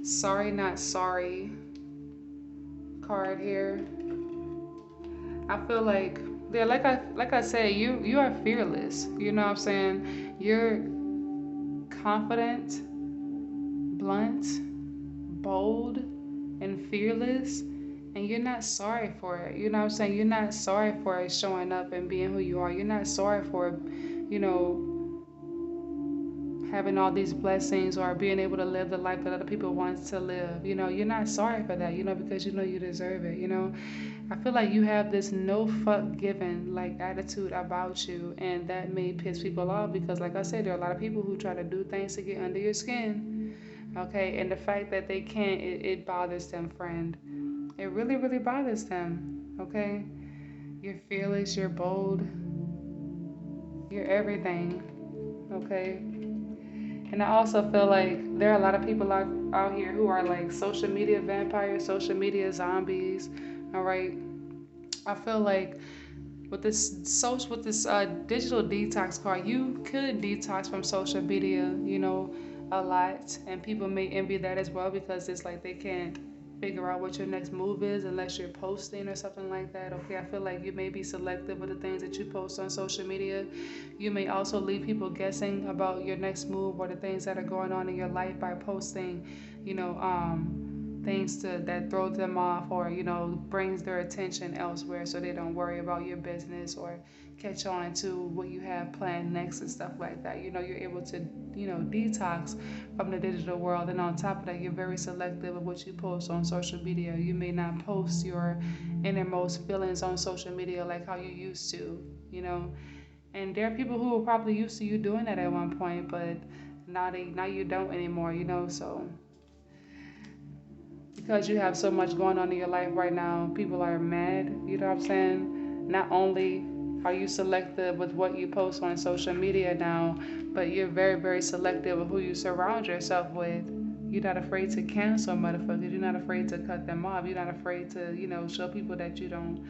sorry not sorry card here, I feel like, yeah, like I said, you are fearless. You know what I'm saying? You're confident, blunt, bold, and fearless, and you're not sorry for it. You know what I'm saying? You're not sorry for showing up and being who you are. You're not sorry for, you know, having all these blessings or being able to live the life that other people want to live. You're not sorry for that, because you deserve it. I feel like you have this no fuck given like attitude about you, and that may piss people off because, like I said, there are a lot of people who try to do things to get under your skin. Okay, and the fact that they can't, it bothers them, friend. It really, really bothers them. Okay, you're fearless, you're bold, you're everything. Okay, and I also feel like there are a lot of people out here who are like social media vampires, social media zombies. All right, I feel like with this digital detox card, you could detox from social media, a lot, and people may envy that as well because it's like they can't figure out what your next move is unless you're posting or something like that. Okay, I feel like you may be selective with the things that you post on social media. You may also leave people guessing about your next move or the things that are going on in your life by posting, things that throw them off or brings their attention elsewhere so they don't worry about your business or catch on to what you have planned next and stuff like that. You know, you're able to, detox from the digital world. And on top of that, you're very selective of what you post on social media. You may not post your innermost feelings on social media like how you used to, you know. And there are people who were probably used to you doing that at one point, but now you don't anymore, you know. So because you have so much going on in your life right now, people are mad, you know what I'm saying? Not only are you selective with what you post on social media now, but you're very, very selective with who you surround yourself with. You're not afraid to cancel motherfuckers. You're not afraid to cut them off. You're not afraid to, show people that you don't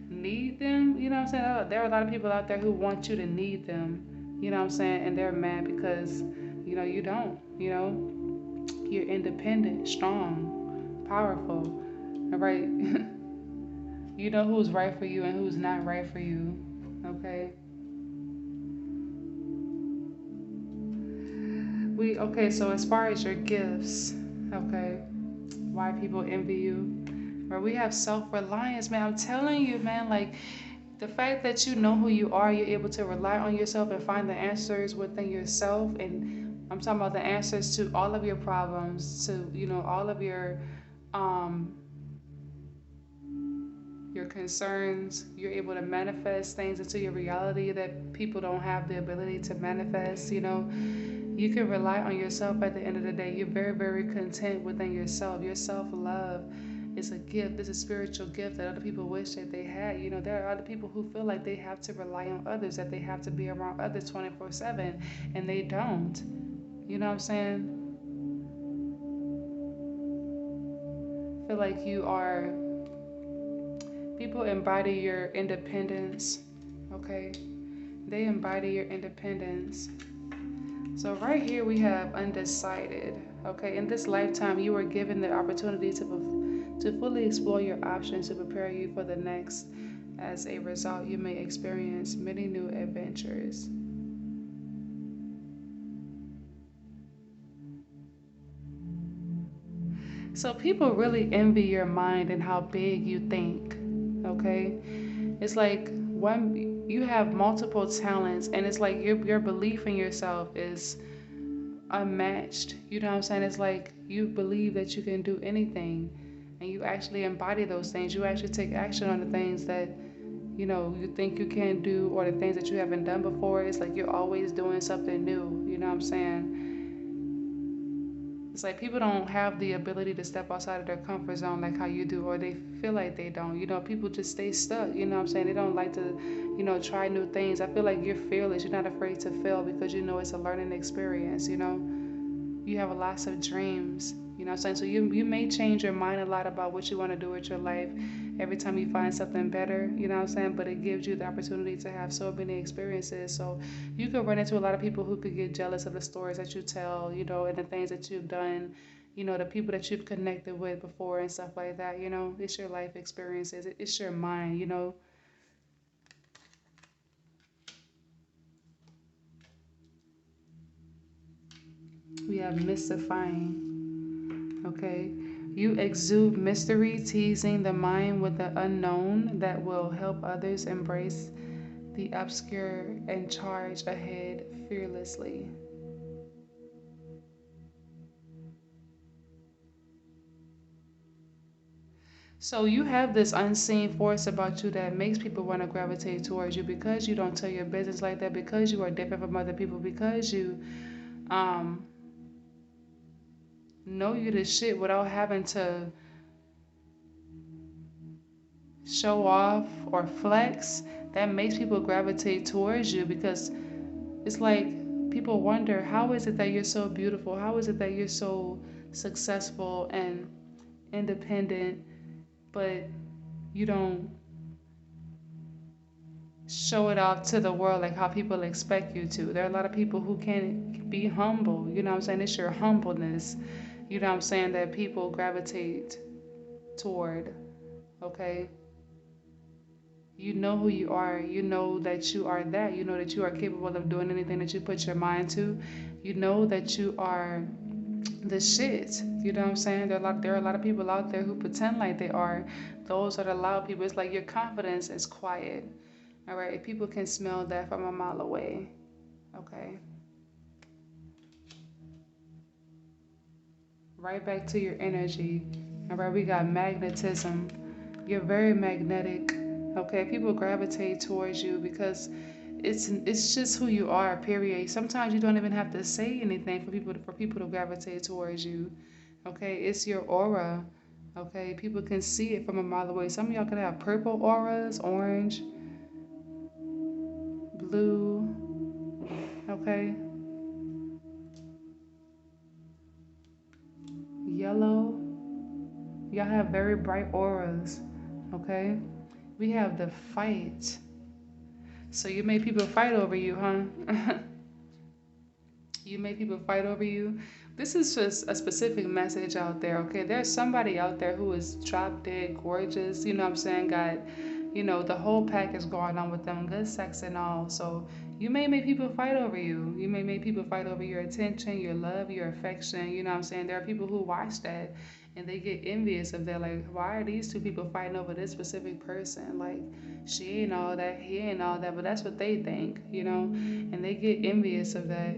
need them. You know what I'm saying? There are a lot of people out there who want you to need them. You know what I'm saying? And they're mad because, you don't. You're independent, strong, powerful. All right? You know who's right for you and who's not right for you. Okay? So as far as your gifts, okay, why people envy you, where we have self-reliance, man. I'm telling you, man, like the fact that you know who you are, you're able to rely on yourself and find the answers within yourself. And I'm talking about the answers to all of your problems, to all of um your concerns. You're able to manifest things into your reality that people don't have the ability to manifest. You can rely on yourself at the end of the day. You're very, very content within yourself. Your self-love is a gift. It's a spiritual gift that other people wish that they had. There are other people who feel like they have to rely on others, that they have to be around others 24/7, and they don't. You know what I'm saying? I feel like people embody your independence, okay? They embody your independence. So right here we have undecided. Okay, in this lifetime you are given the opportunity to fully explore your options to prepare you for the next. As a result, you may experience many new adventures. So people really envy your mind and how big you think. Okay, it's like you have multiple talents, and it's like your belief in yourself is unmatched. You know what I'm saying? It's like you believe that you can do anything, and you actually embody those things. You actually take action on the things that you think you can do, or the things that you haven't done before. It's like you're always doing something new. You know what I'm saying? It's like people don't have the ability to step outside of their comfort zone like how you do, or they feel like they don't. People just stay stuck. You know what I'm saying? They don't like to, try new things. I feel like you're fearless. You're not afraid to fail because it's a learning experience. You have lots of dreams. You know what I'm saying? So you may change your mind a lot about what you want to do with your life every time you find something better, you know what I'm saying? But it gives you the opportunity to have so many experiences. So you could run into a lot of people who could get jealous of the stories that you tell, and the things that you've done, the people that you've connected with before and stuff like that. It's your life experiences. It's your mind. We have mystifying. Okay. You exude mystery, teasing the mind with the unknown that will help others embrace the obscure and charge ahead fearlessly. So you have this unseen force about you that makes people want to gravitate towards you because you don't tell your business like that, because you are different from other people, because you um, know you the shit without having to show off or flex. That makes people gravitate towards you because it's like people wonder, how is it that you're so beautiful? How is it that you're so successful and independent, but you don't show it off to the world like how people expect you to? There are a lot of people who can't be humble. You know what I'm saying? It's your humbleness, you know what I'm saying, that people gravitate toward. Okay? You know who you are. You know that you are that. You know that you are capable of doing anything that you put your mind to. You know that you are the shit. You know what I'm saying? There are a lot of people out there who pretend like they are. Those are the loud people. It's like your confidence is quiet. All right, people can smell that from a mile away. Okay. Right back to your energy. All right, we got magnetism. You're very magnetic. Okay, people gravitate towards you because it's just who you are. Period. Sometimes you don't even have to say anything for people to gravitate towards you. Okay, it's your aura. Okay, people can see it from a mile away. Some of y'all can have purple auras, orange, blue. Okay, yellow. Y'all have very bright auras. Okay, we have the fight. So you make people fight over you, huh? You make people fight over you. This is just a specific message out there, okay? There's somebody out there who is drop dead gorgeous, you know what I'm saying? Got, the whole package going on with them, good sex and all. So you may make people fight over you. You may make people fight over your attention, your love, your affection, you know what I'm saying? There are people who watch that and they get envious of that. Like, why are these two people fighting over this specific person? Like, she ain't all that, he ain't all that, but that's what they think. And they get envious of that.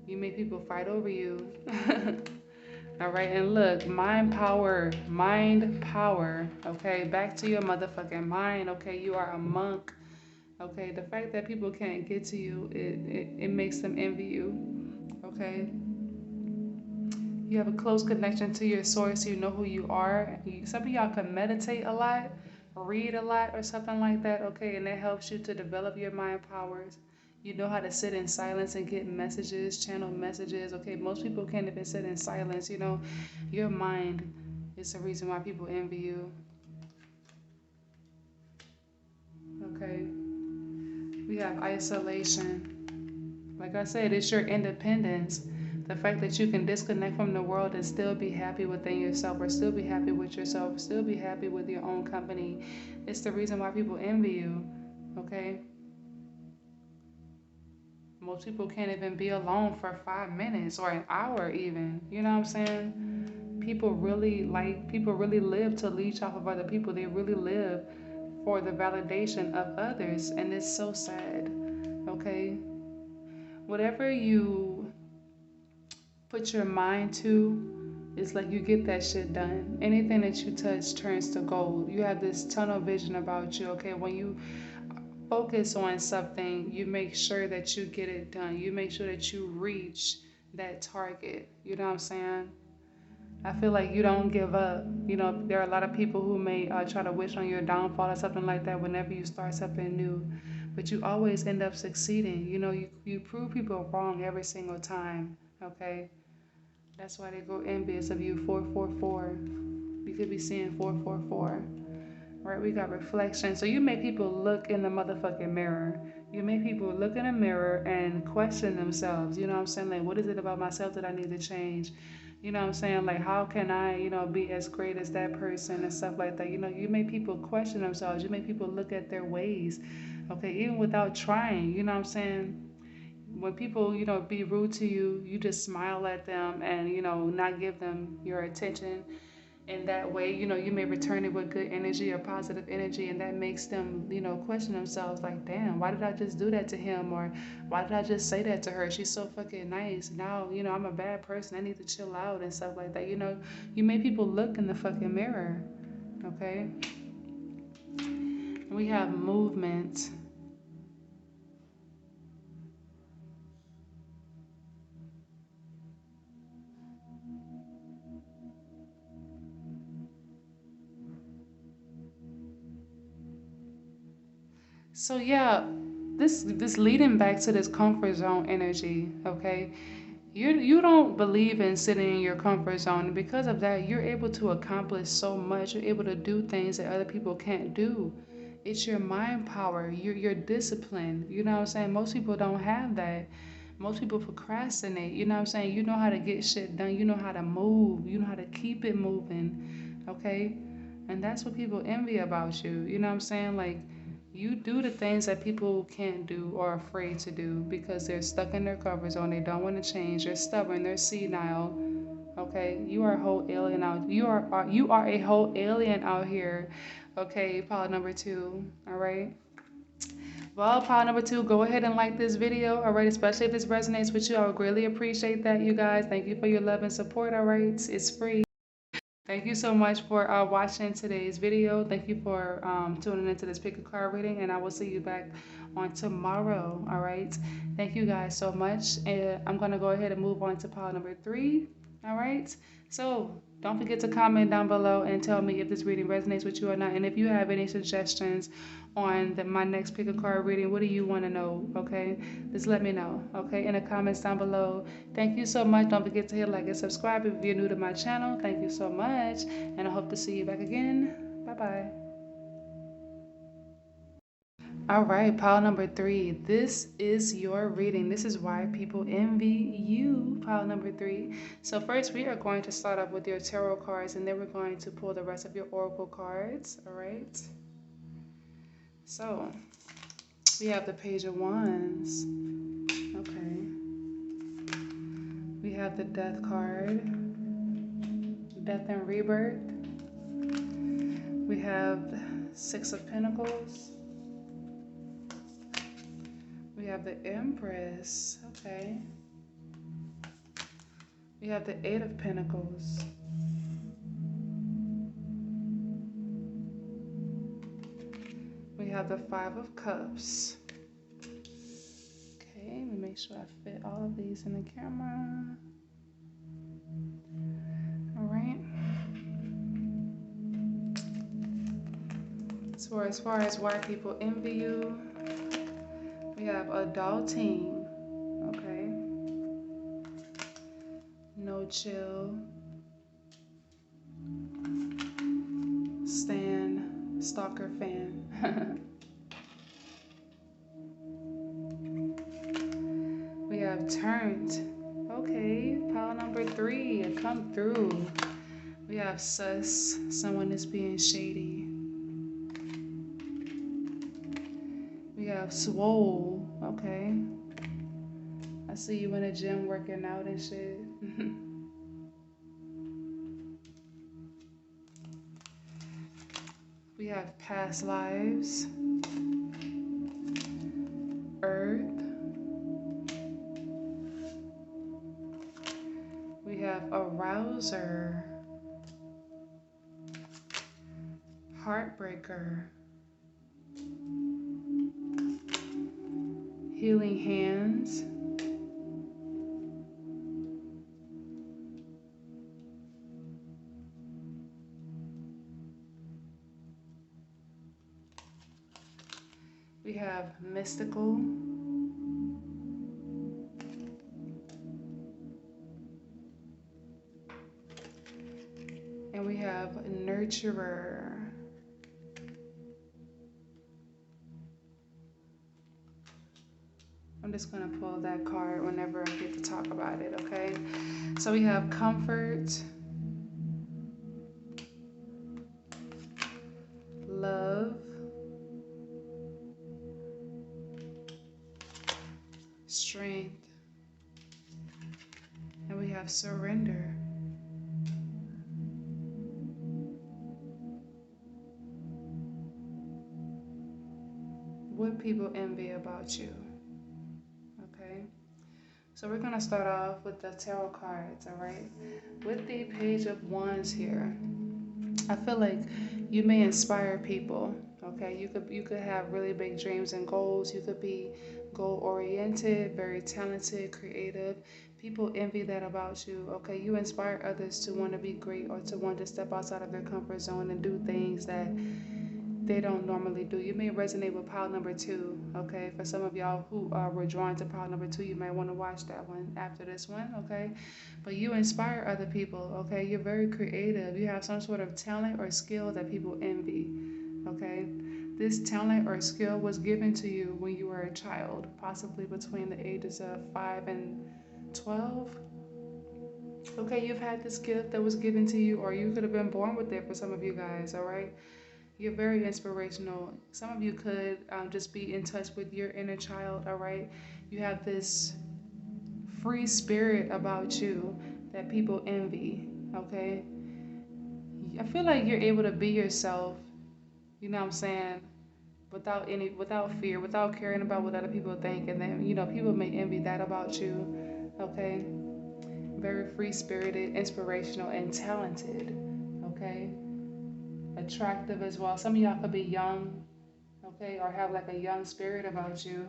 You make people fight over you. All right, and look, mind power. Okay, back to your motherfucking mind. Okay, you are a monk. Okay, the fact that people can't get to you, it makes them envy you. Okay, you have a close connection to your source. You know who you are. Some of y'all can meditate a lot, read a lot, or something like that. Okay, and that helps you to develop your mind powers. You know how to sit in silence and get messages, channel messages. Okay, most people can't even sit in silence. Your mind is the reason why people envy you. Okay, we have isolation. Like I said, it's your independence. The fact that you can disconnect from the world and still be happy within yourself, or still be happy with yourself, still be happy with your own company. It's the reason why people envy you. Okay? Most people can't even be alone for 5 minutes or an hour even. You know what I'm saying? People really live to leech off of other people. They really live for the validation of others, and it's so sad. Okay? Whatever you put your mind to, it's like you get that shit done. Anything that you touch turns to gold. You have this tunnel vision about you. Okay, when you focus on something, you make sure that you get it done. You make sure that you reach that target. You know what I'm saying? I feel like you don't give up. There are a lot of people who may try to wish on your downfall or something like that whenever you start something new, but you always end up succeeding. You prove people wrong every single time. Okay, that's why they go envious of you. 444. You could be seeing 444. Right? We got reflection. So you make people look in the motherfucking mirror. You make people look in a mirror and question themselves. You know what I'm saying? Like, what is it about myself that I need to change? You know what I'm saying? Like, how can I, be as great as that person and stuff like that? You make people question themselves. You make people look at their ways. Okay, even without trying. You know what I'm saying? When people, be rude to you, you just smile at them and, not give them your attention. In that way, you may return it with good energy or positive energy, and that makes them, question themselves like, damn, why did I just do that to him? Or why did I just say that to her? She's so fucking nice. Now, I'm a bad person. I need to chill out and stuff like that. You make people look in the fucking mirror. Okay? We have movement. So yeah, this leading back to this comfort zone energy, okay? You don't believe in sitting in your comfort zone, and because of that, you're able to accomplish so much. You're able to do things that other people can't do. It's your mind power, your discipline. You know what I'm saying? Most people don't have that. Most people procrastinate. You know what I'm saying? You know how to get shit done. You know how to move. You know how to keep it moving. Okay? And that's what people envy about you. You know what I'm saying? Like, you do the things that people can't do or are afraid to do because they're stuck in their comfort zone. They don't want to change. They're stubborn. They're senile. Okay, you are a whole alien out. You are a whole alien out here. Okay, pile number two. All right. Well, pile number two, go ahead and like this video, all right? Especially if this resonates with you. I would greatly appreciate that, you guys. Thank you for your love and support, all right? It's free. Thank you so much for watching today's video. Thank you for tuning into this pick a card reading, and I will see you back on tomorrow. All right. Thank you guys so much. And I'm going to go ahead and move on to pile number three. All right. So don't forget to comment down below and tell me if this reading resonates with you or not. And if you have any suggestions on my next pick a card reading, what do you want to know? Okay. Just let me know. Okay. In the comments down below. Thank you so much. Don't forget to hit like and subscribe if you're new to my channel. Thank you so much. And I hope to see you back again. Bye-bye. All right, pile number three. This is your reading. This is why people envy you, pile number three. So first we are going to start off with your tarot cards, and then we're going to pull the rest of your oracle cards. All right. So we have the Page of Wands. Okay. We have the Death card. Death and Rebirth. We have Six of Pentacles. We have the Empress. Okay. We have the Eight of Pentacles. We have the Five of Cups. Okay, let me make sure I fit all of these in the camera. All right. So as far as why people envy you, we have adulting. Okay. No chill. Stan, stalker fan. We have turned. Okay, pile number three, come through. We have sus, someone is being shady. We have swole. Okay. I see you in the gym working out and shit. We have past lives. Earth. We have arouser. Heartbreaker. Healing hands. We have mystical. And we have nurturer. I'm just going to pull that card whenever I get to talk about it, okay? So we have comfort, love, strength, and we have surrender. What people envy about you, okay? So we're going to start off with the tarot cards, all right? With the Page of Wands here, I feel like you may inspire people, okay? You could have really big dreams and goals. You could be goal-oriented, very talented, creative. People envy that about you, okay? You inspire others to want to be great or to want to step outside of their comfort zone and do things that they don't normally do. You may resonate with pile number two, okay? For some of y'all who were drawn to pile number two, you might want to watch that one after this one, okay? But you inspire other people, okay? You're very creative. You have some sort of talent or skill that people envy, okay? This talent or skill was given to you when you were a child, possibly between the ages of 5 and 12. Okay, you've had this gift that was given to you, or you could have been born with it for some of you guys, all right? You're very inspirational. Some of you could just be in touch with your inner child, all right? You have this free spirit about you that people envy, okay? I feel like you're able to be yourself You know what I'm saying? Without fear, without caring about what other people think, and then people may envy that about you. Okay, very free spirited, inspirational, and talented. Okay, attractive as well. Some of y'all could be young, okay, or have like a young spirit about you.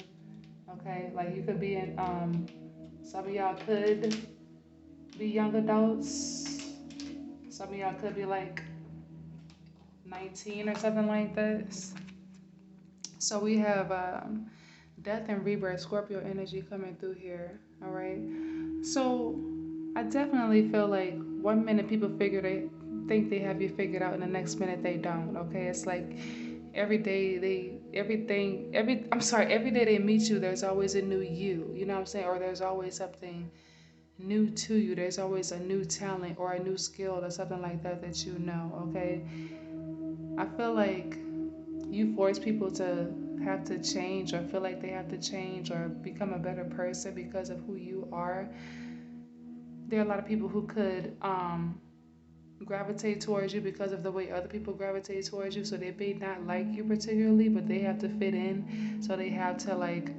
Okay, like you could be in some of y'all could be young adults. Some of y'all could be like 19 or something like this. So we have death and rebirth, Scorpio energy coming through here. All right. So I definitely feel like one minute people figure they think they have you figured out, and the next minute they don't. Okay. It's like every day every day they meet you, there's always a new you. You know what I'm saying? Or there's always something new to you. There's always a new talent or a new skill or something like that that you know. Okay. I feel like you force people to have to change or feel like they have to change or become a better person because of who you are. There are a lot of people who could gravitate towards you because of the way other people gravitate towards you. So they may not like you particularly, but they have to fit in. So they have to like,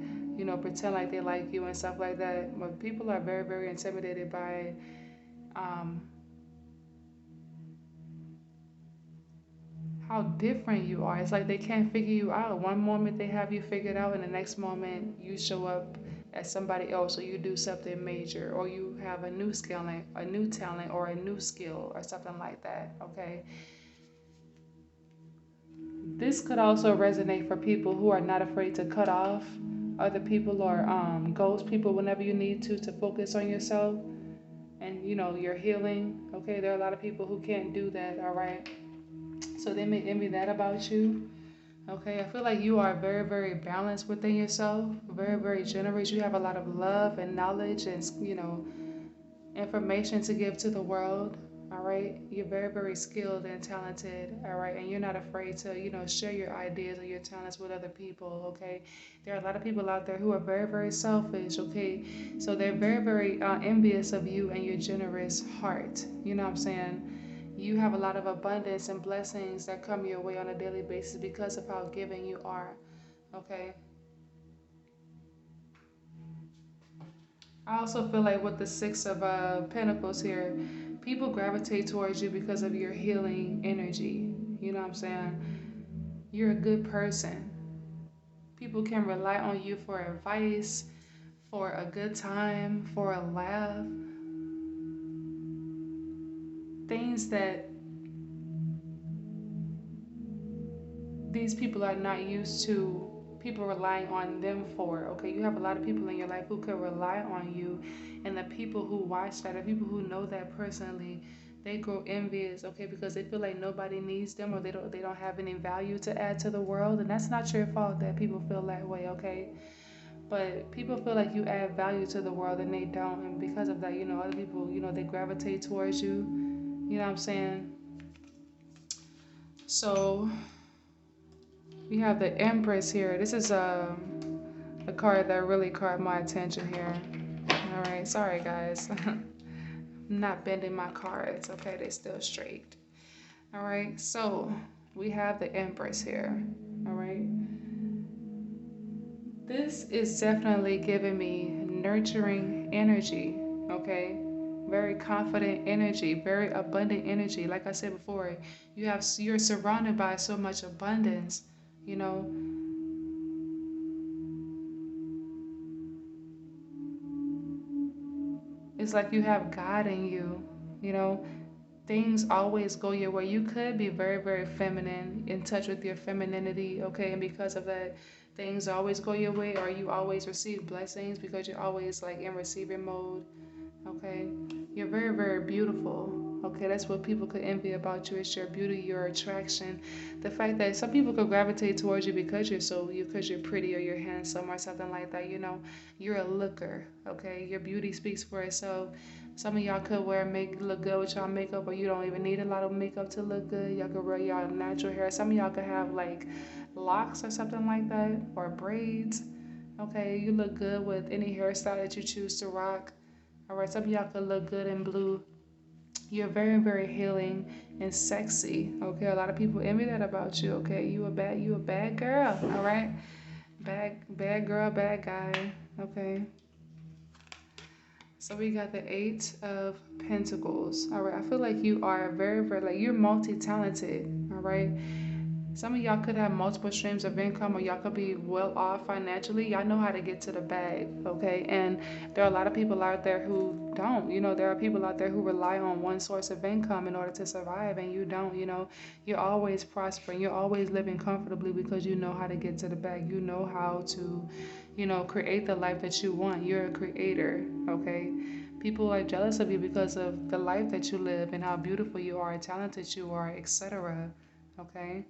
pretend like they like you and stuff like that. But people are very, very intimidated by um, how different you are. It's like they can't figure you out. One moment they have you figured out, and the next moment you show up as somebody else, or you do something major, or you have a new skill, a new talent, or a new skill, or something like that. Okay, this could also resonate for people who are not afraid to cut off other people or ghost people whenever you need to focus on yourself and your healing. Okay, there are a lot of people who can't do that. All right, so they may envy that about you. Okay, I feel like you are very, very balanced within yourself, very, very generous. You have a lot of love and knowledge and, information to give to the world. All right, you're very, very skilled and talented. All right, and you're not afraid to, share your ideas or your talents with other people. Okay, there are a lot of people out there who are very, very selfish. Okay, so they're very, very envious of you and your generous heart. You know what I'm saying? You have a lot of abundance and blessings that come your way on a daily basis because of how giving you are. Okay. I also feel like with the Six of Pentacles here, people gravitate towards you because of your healing energy. You know what I'm saying? You're a good person. People can rely on you for advice, for a good time, for a laugh, things that these people are not used to people relying on them for. Okay, you have a lot of people in your life who could rely on you, and the people who watch that, the people who know that personally, they grow envious. Okay, because they feel like nobody needs them or they don't have any value to add to the world, and that's not your fault that people feel that way. Okay, but people feel like you add value to the world and they don't, and because of that, other people, they gravitate towards you. You know what I'm saying? So we have the Empress here. This is a card that really caught my attention here. All right, sorry guys. I'm not bending my cards. Okay, they're still straight. All right, so we have the Empress here. All right, this is definitely giving me nurturing energy. Okay, very confident energy, very abundant energy. Like I said before, you're surrounded by so much abundance. You know, it's like you have God in you. You know, things always go your way. You could be very, very feminine, in touch with your femininity, okay? And because of that, things always go your way, or you always receive blessings because you're always like in receiving mode, okay? You're very, very beautiful. Okay, that's what people could envy about you. It's your beauty, your attraction. The fact that some people could gravitate towards you because you're pretty or you're handsome or something like that. You're a looker. Okay, your beauty speaks for itself. Some of y'all could look good with y'all makeup, or you don't even need a lot of makeup to look good. Y'all could wear y'all natural hair. Some of y'all could have like locks or something like that, or braids. Okay, you look good with any hairstyle that you choose to rock. All right, some of y'all could look good in blue. You're very, very healing and sexy. Okay, a lot of people envy that about you. Okay, you a bad girl. All right, bad girl, bad guy. Okay. So we got the Eight of Pentacles. All right, I feel like you are very, very like you're multi-talented. All right, some of y'all could have multiple streams of income, or y'all could be well off financially. Y'all know how to get to the bag, okay? And there are a lot of people out there who don't. You know, there are people out there who rely on one source of income in order to survive, and you don't. You know, you're always prospering. You're always living comfortably because you know how to get to the bag. You know how to, create the life that you want. You're a creator, okay? People are jealous of you because of the life that you live and how beautiful you are, talented you are, etc. Okay?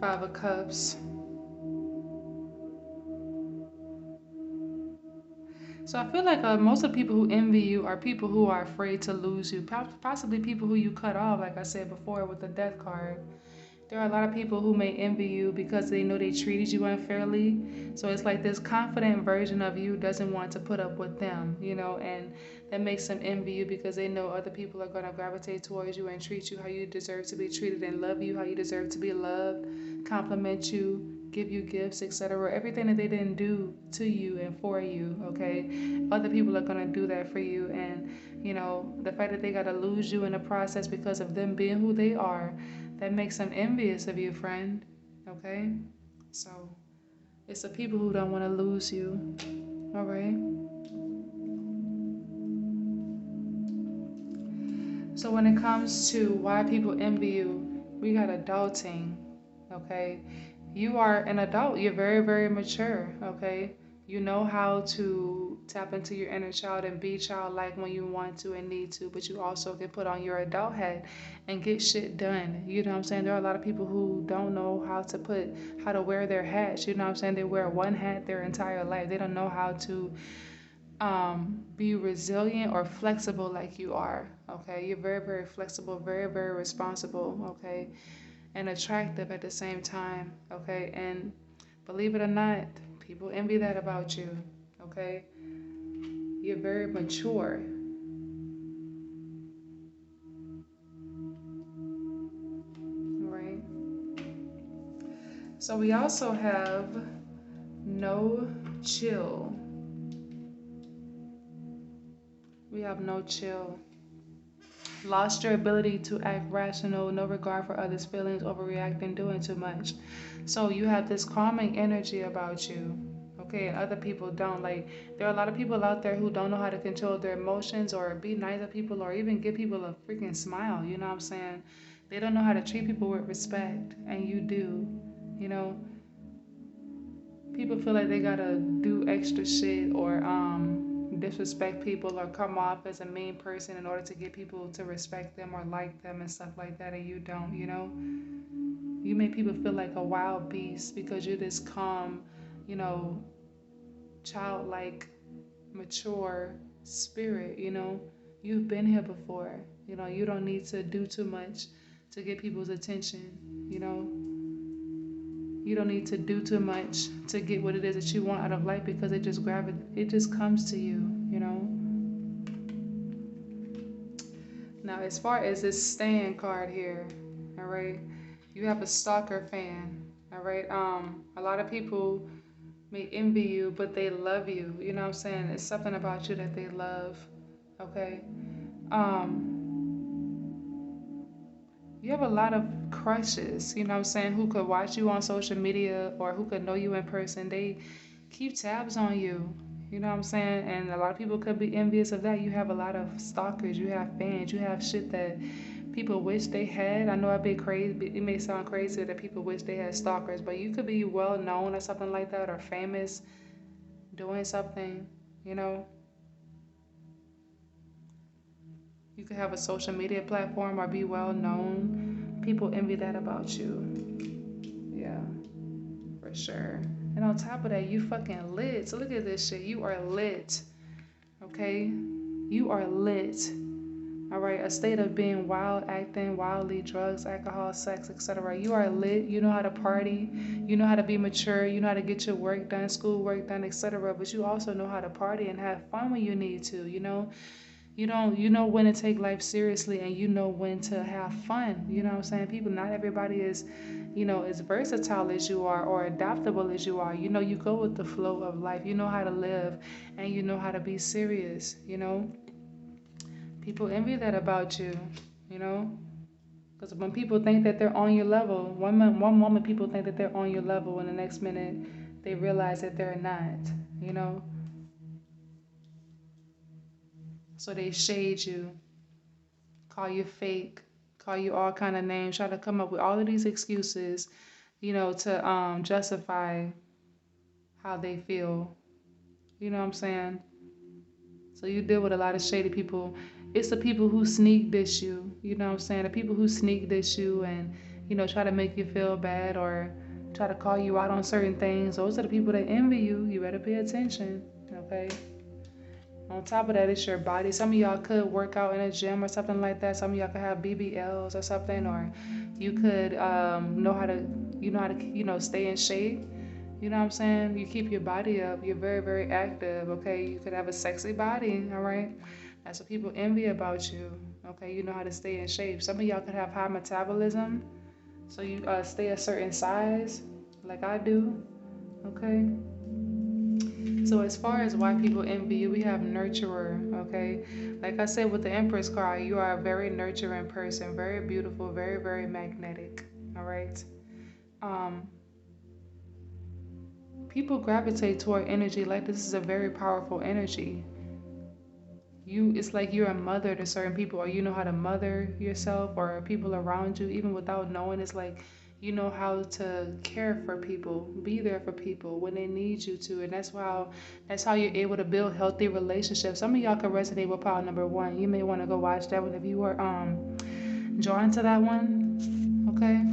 Five of Cups. So I feel like most of the people who envy you are people who are afraid to lose you. Possibly people who you cut off, like I said before with the Death card. There are a lot of people who may envy you because they know they treated you unfairly. So it's like this confident version of you doesn't want to put up with them, and that makes them envy you because they know other people are going to gravitate towards you and treat you how you deserve to be treated and love you how you deserve to be loved, compliment you, give you gifts, etc. Everything that they didn't do to you and for you, okay? Other people are going to do that for you. And, the fact that they got to lose you in the process because of them being who they are, that makes them envious of you, friend. Okay? So it's the people who don't want to lose you. All right? So when it comes to why people envy you, we got adulting. Okay? You are an adult. You're very, very mature. Okay? You know how to tap into your inner child and be childlike when you want to and need to, but you also can put on your adult hat and get shit done. You know what I'm saying? There are a lot of people who don't know how to wear their hats. You know what I'm saying? They wear one hat their entire life. They don't know how to be resilient or flexible like you are. Okay? You're very, very flexible, very, very responsible. Okay? And attractive at the same time. Okay? And believe it or not, people envy that about you. Okay? You're very mature. Right? So we also have no chill. We have no chill. Lost your ability to act rational, no regard for others' feelings, overreacting, doing too much. So you have this calming energy about you. Okay, and other people don't. Like, there are a lot of people out there who don't know how to control their emotions or be nice to people or even give people a freaking smile. You know what I'm saying? They don't know how to treat people with respect, and you do. You know, people feel like they gotta do extra shit or disrespect people or come off as a mean person in order to get people to respect them or like them and stuff like that, and you don't. You make people feel like a wild beast because you're this calm, you know childlike, mature spirit. You've been here before. You don't need to do too much to get people's attention. you know you don't need to do too much to get what it is that you want out of life because it just comes to you. Now, as far as this stand card here, all right, you have a stalker fan. All right. A lot of people may envy you, but they love you. You know what I'm saying? It's something about you that they love. Okay. You have a lot of crushes, you know what I'm saying, who could watch you on social media or who could know you in person. They keep tabs on you. You know what I'm saying? And a lot of people could be envious of that. You have a lot of stalkers, you have fans, you have shit that people wish they had. I know I'd be crazy. It may sound crazy that people wish they had stalkers, but you could be well known or something like that or famous doing something, you know. You could have a social media platform or be well known. People envy that about you. Yeah, for sure. And on top of that, you fucking lit. So look at this shit. You are lit. Okay? You are lit. All right, a state of being wild, acting wildly, drugs, alcohol, sex, etc. You are lit, you know how to party, you know how to be mature, you know how to get your work done, school work done, etc. But you also know how to party and have fun when you need to, you know? You know when to take life seriously and you know when to have fun. You know what I'm saying? People, not everybody is, as versatile as you are or adaptable as you are. You go with the flow of life. You know how to live and you know how to be serious, you know? People envy that about you, you know? Because when people think that they're on your level, one moment people think that they're on your level, and the next minute they realize that they're not, you know? So they shade you, call you fake, call you all kind of names, try to come up with all of these excuses, to justify how they feel. You know what I'm saying? So you deal with a lot of shady people. It's the people who sneak dish you. You know what I'm saying? The people who sneak dish you and try to make you feel bad or try to call you out on certain things. Those are the people that envy you. You better pay attention. Okay. On top of that, it's your body. Some of y'all could work out in a gym or something like that. Some of y'all could have BBLs or something, or you could stay in shape. You know what I'm saying? You keep your body up. You're very, very active. Okay, you could have a sexy body. All right, that's what people envy about you. Okay, you know how to stay in shape. Some of y'all could have high metabolism, so you stay a certain size, like I do. Okay. So as far as why people envy you, we have nurturer, okay? Like I said with the Empress card, you are a very nurturing person, very beautiful, very, very magnetic, all right? Um, People gravitate toward energy like this is a very powerful energy. It's like you're a mother to certain people, or you know how to mother yourself or people around you even without knowing. It's like you know how to care for people, be there for people when they need you to, and that's how you're able to build healthy relationships. Some of y'all can resonate with power number one. You may want to go watch that one if you were drawn to that one. Okay.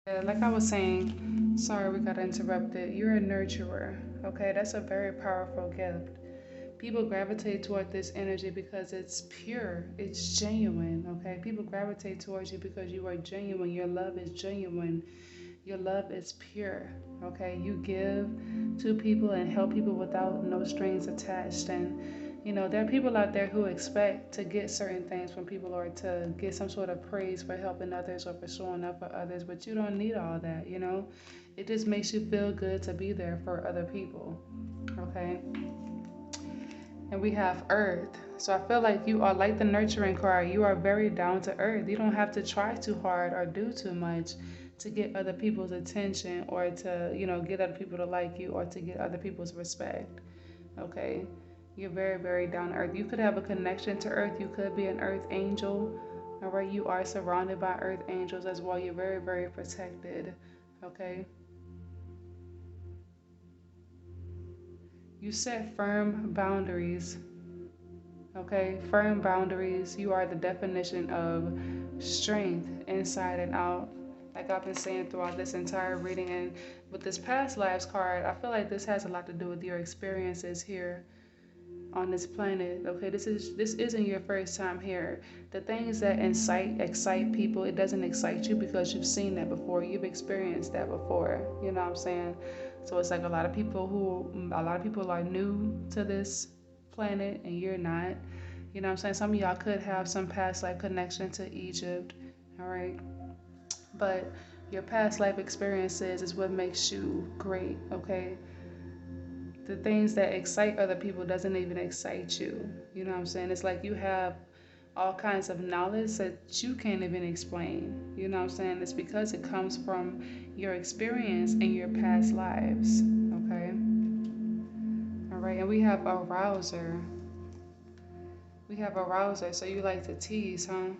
Yeah, like I was saying, sorry we got interrupted. You're a nurturer. Okay, that's a very powerful gift. People gravitate toward this energy because it's pure, it's genuine. Okay, people gravitate towards you because you are genuine. Your love is genuine, your love is pure. Okay, you give to people and help people without no strings attached. And there are people out there who expect to get certain things from people or to get some sort of praise for helping others or for showing up for others, but you don't need all that. It just makes you feel good to be there for other people. Okay. And we have earth. So I feel like you are like the nurturing card. You are very down to earth. You don't have to try too hard or do too much to get other people's attention or to, get other people to like you or to get other people's respect. Okay? You're very, very down to earth. You could have a connection to earth. You could be an earth angel. All right? You are surrounded by earth angels as well. You're very, very protected. Okay? You set firm boundaries. Okay, firm boundaries. You are the definition of strength inside and out. Like I've been saying throughout this entire reading, and with this past lives card, I feel like this has a lot to do with your experiences here on this planet. Okay, this isn't your first time here. The things that excite people, it doesn't excite you because you've seen that before. You've experienced that before. You know what I'm saying? So it's like a lot of people are new to this planet and you're not. You know what I'm saying? Some of y'all could have some past life connection to Egypt. All right. But your past life experiences is what makes you great. Okay. The things that excite other people doesn't even excite you. You know what I'm saying? It's like you have all kinds of knowledge that you can't even explain. You know what I'm saying? It's because it comes from your experience in your past lives. Okay? All right, and we have a rouser. We have a rouser, so you like to tease, huh?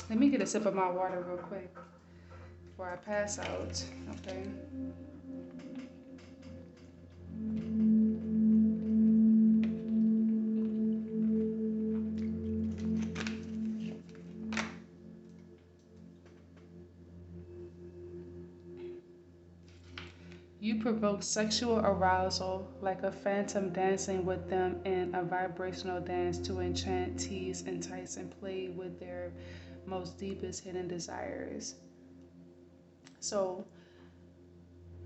Let me get a sip of my water real quick before I pass out. Okay? provoke sexual arousal like a phantom dancing with them in a vibrational dance to enchant, tease, entice, and play with their most deepest hidden desires. So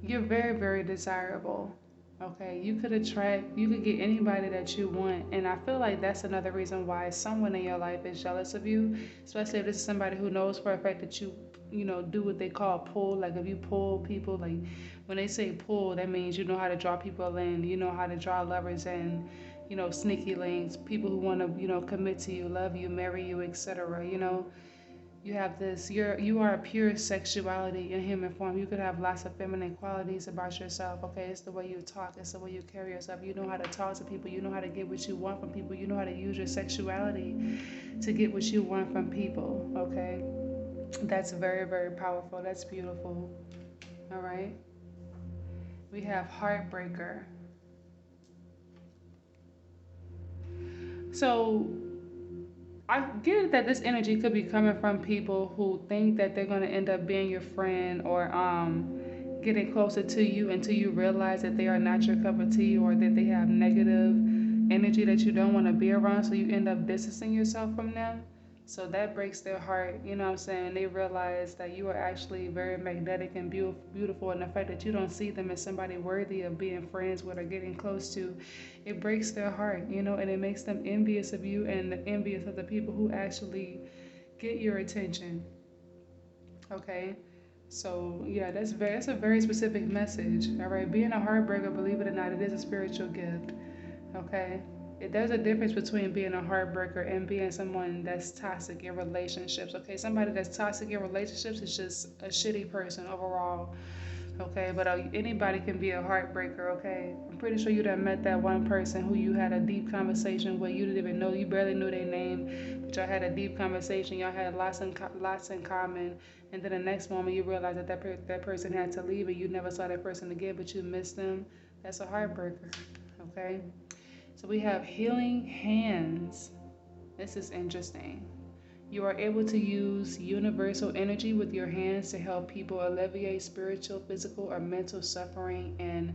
you're very, very desirable. Okay, you could get anybody that you want. And I feel like that's another reason why someone in your life is jealous of you, especially if this is somebody who knows for a fact that you do what they call pull. Like if you pull people, like when they say pull, that means you know how to draw people in, you know how to draw lovers in, sneaky links, people who want to, commit to you, love you, marry you, etc. You have this, you are a pure sexuality in human form. You could have lots of feminine qualities about yourself. Okay, it's the way you talk, it's the way you carry yourself. You know how to talk to people, you know how to get what you want from people, you know how to use your sexuality to get what you want from people. Okay, that's very, very powerful. That's beautiful. All right, we have heartbreaker. So I get that this energy could be coming from people who think that they're going to end up being your friend or getting closer to you until you realize that they are not your cup of tea or that they have negative energy that you don't want to be around. So you end up distancing yourself from them. So that breaks their heart. You know what I'm saying? They realize that you are actually very magnetic and beautiful. And the fact that you don't see them as somebody worthy of being friends with or getting close to, it breaks their heart, and it makes them envious of you and envious of the people who actually get your attention. Okay? So yeah, that's a very specific message. All right, being a heartbreaker, believe it or not, it is a spiritual gift. Okay, there's a difference between being a heartbreaker and being someone that's toxic in relationships. Okay, somebody that's toxic in relationships is just a shitty person overall. Okay, but anybody can be a heartbreaker. Okay, I'm pretty sure you done met that one person who you had a deep conversation with. You didn't even know, you barely knew their name, but y'all had a deep conversation. Y'all had lots in common, and then the next moment you realize that that person had to leave, and you never saw that person again, but you missed them. That's a heartbreaker. Okay, so we have healing hands. This is interesting. You are able to use universal energy with your hands to help people alleviate spiritual, physical, or mental suffering and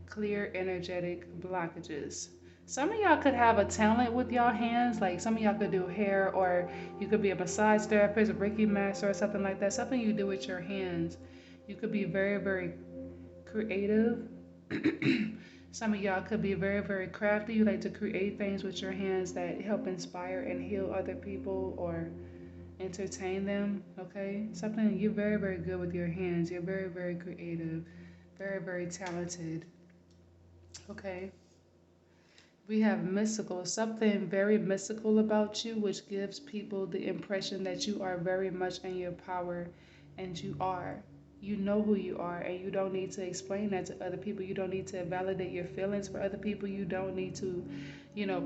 clear energetic blockages. Some of y'all could have a talent with y'all hands, like some of y'all could do hair, or you could be a massage therapist, a Reiki master, or something like that. Something you do with your hands. You could be very, very creative. Some of y'all could be very, very crafty. You like to create things with your hands that help inspire and heal other people or entertain them. Okay, something you're very, very good with your hands. You're very, very creative, very, very talented. Okay, we have mystical, something very mystical about you, which gives people the impression that you are very much in your power, and you are. You know who you are, and you don't need to explain that to other people. You don't need to validate your feelings for other people. You don't need to,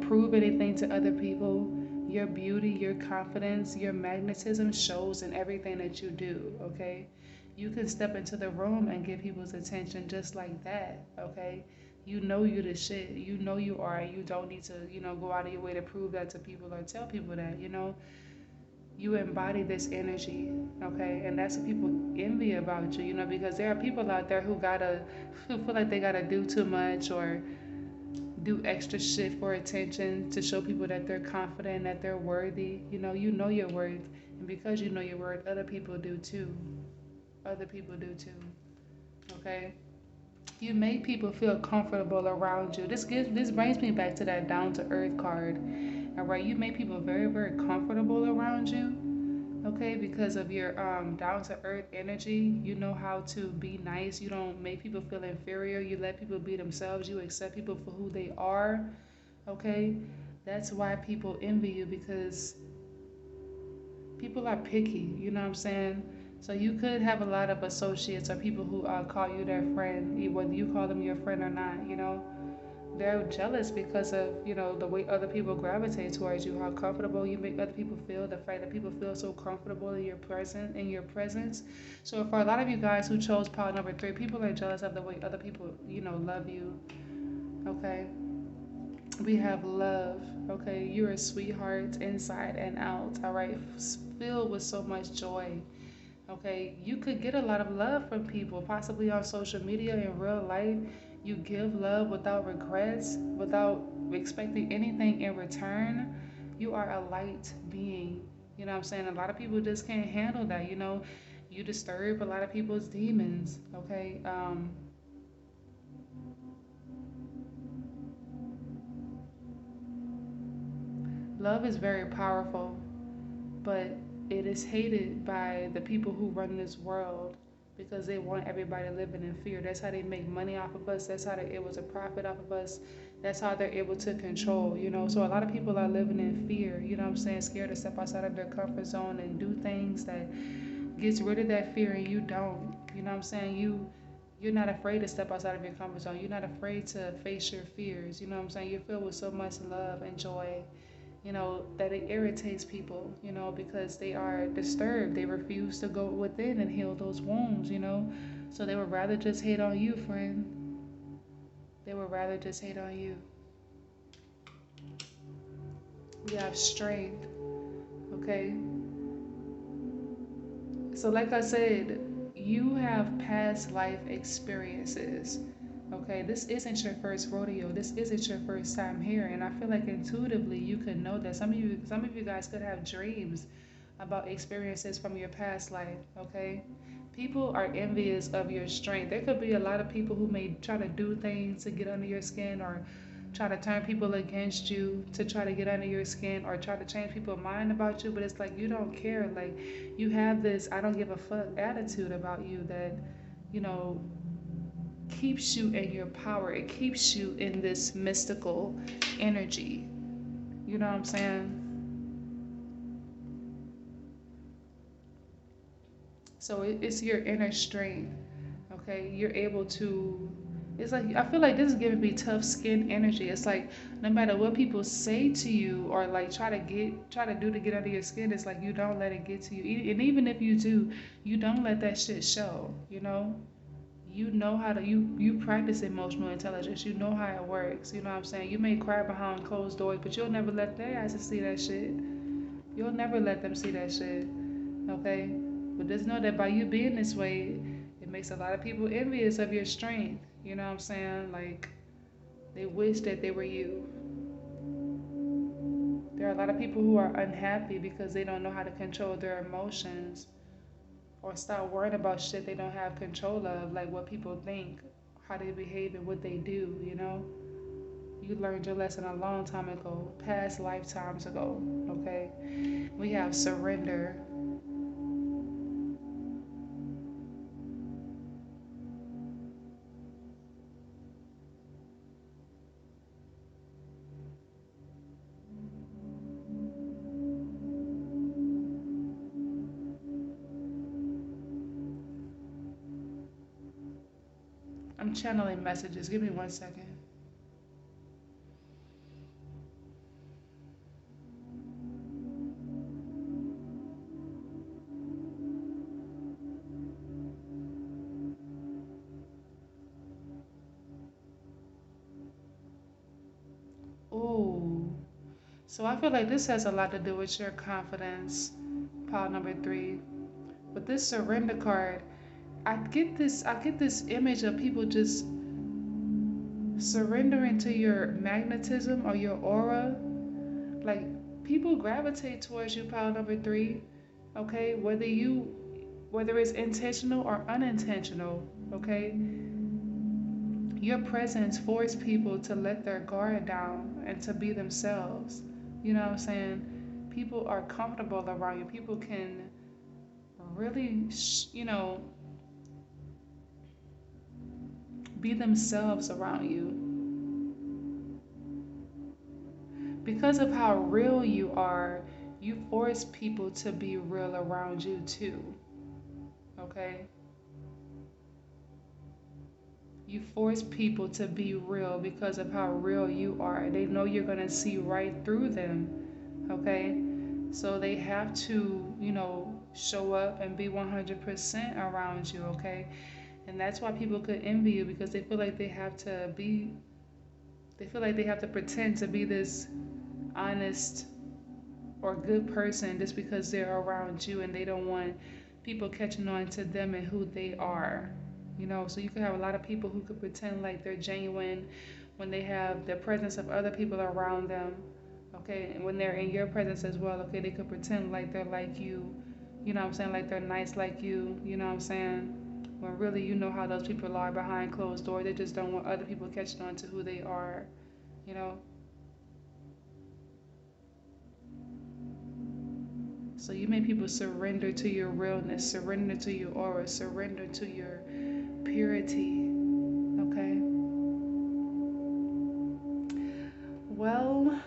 prove anything to other people. Your beauty, your confidence, your magnetism shows in everything that you do, okay? You can step into the room and get people's attention just like that, okay? You know you the shit. You know you are, and you don't need to, go out of your way to prove that to people or tell people that. You embody this energy, okay? And that's what people envy about you, because there are people out there who feel like they gotta do too much or do extra shit for attention to show people that they're confident, that they're worthy. You know your worth, and because you know your worth, other people do too. Other people do too, okay? You make people feel comfortable around you. This brings me back to that down to earth card. All right, you make people very, very comfortable around you. Okay, because of your down to earth energy, you know how to be nice. You don't make people feel inferior. You let people be themselves. You accept people for who they are. Okay, that's why people envy you, because people are picky. You know what I'm saying? So you could have a lot of associates or people who call you their friend, whether you call them your friend or not. They're jealous because of the way other people gravitate towards you, how comfortable you make other people feel, the fact that people feel so comfortable in your presence. So for a lot of you guys who chose pile number 3, people are jealous of the way other people love you. Okay, we have love. Okay, you're a sweetheart inside and out. All right, filled with so much joy. Okay, you could get a lot of love from people, possibly on social media, in real life. You give love without regrets, without expecting anything in return. You are a light being. You know what I'm saying? A lot of people just can't handle that. You disturb a lot of people's demons. Okay, love is very powerful, but it is hated by the people who run this world because they want everybody living in fear. That's how they make money off of us. That's how they're able to profit off of us. That's how they're able to control. So a lot of people are living in fear, you know what I'm saying, scared to step outside of their comfort zone and do things that gets rid of that fear, and you don't. You know what I'm saying? You're not afraid to step outside of your comfort zone. You're not afraid to face your fears. You know what I'm saying? You're filled with so much love and joy, that it irritates people, because they are disturbed. They refuse to go within and heal those wounds. So they would rather just hate on you, friend. They would rather just hate on you. We have strength, okay? So, like I said, you have past life experiences. Okay, this isn't your first rodeo. This isn't your first time here, and I feel like intuitively you could know that some of you guys could have dreams about experiences from your past life. Okay, people are envious of your strength. There could be a lot of people who may try to do things to get under your skin, or try to turn people against you to try to get under your skin, or try to change people's mind about you. But it's like you don't care. Like, you have this I don't give a fuck attitude about you that you know keeps you in your power. It keeps you in this mystical energy. You know what I'm saying? So it's your inner strength. Okay, you're able to. It's like I feel like this is giving me tough skin energy. It's like no matter what people say to you, or like try to do to get under your skin, it's like you don't let it get to you. And even if you do, you don't let that shit show. You know how to you practice emotional intelligence. You know how it works. You know what I'm saying? You may cry behind closed doors, but you'll never let their eyes see that shit. You'll never let them see that shit. Okay? But just know that by you being this way, it makes a lot of people envious of your strength. You know what I'm saying? Like, they wish that they were you. There are a lot of people who are unhappy because they don't know how to control their emotions, or stop worrying about shit they don't have control of, like what people think, how they behave, and what they do. You learned your lesson a long time ago, past lifetimes ago, okay? We have surrender. I'm channeling messages. Give me 1 second. Ooh. So I feel like this has a lot to do with your confidence, pile number 3. With this surrender card, I get this image of people just surrendering to your magnetism or your aura. Like, people gravitate towards you, pile number 3. Okay, whether it's intentional or unintentional. Okay, your presence forces people to let their guard down and to be themselves. You know what I'm saying? People are comfortable around you. People can really, be themselves around you because of how real you are. You force people to be real around you too. Okay, you force people to be real because of how real you are. They know you're gonna see right through them. Okay, so they have to, show up and be 100% around you. Okay, and that's why people could envy you, because they feel like they have to pretend to be this honest or good person just because they're around you, and they don't want people catching on to them and who they are. You know, so you could have a lot of people who could pretend like they're genuine when they have the presence of other people around them. Okay, and when they're in your presence as well, okay, they could pretend like they're like you know what I'm saying, like they're nice like you know what I'm saying? When really you know how those people are behind closed doors. They just don't want other people catching on to who they are, you know? So you make people surrender to your realness, surrender to your aura, surrender to your purity. Okay. Well,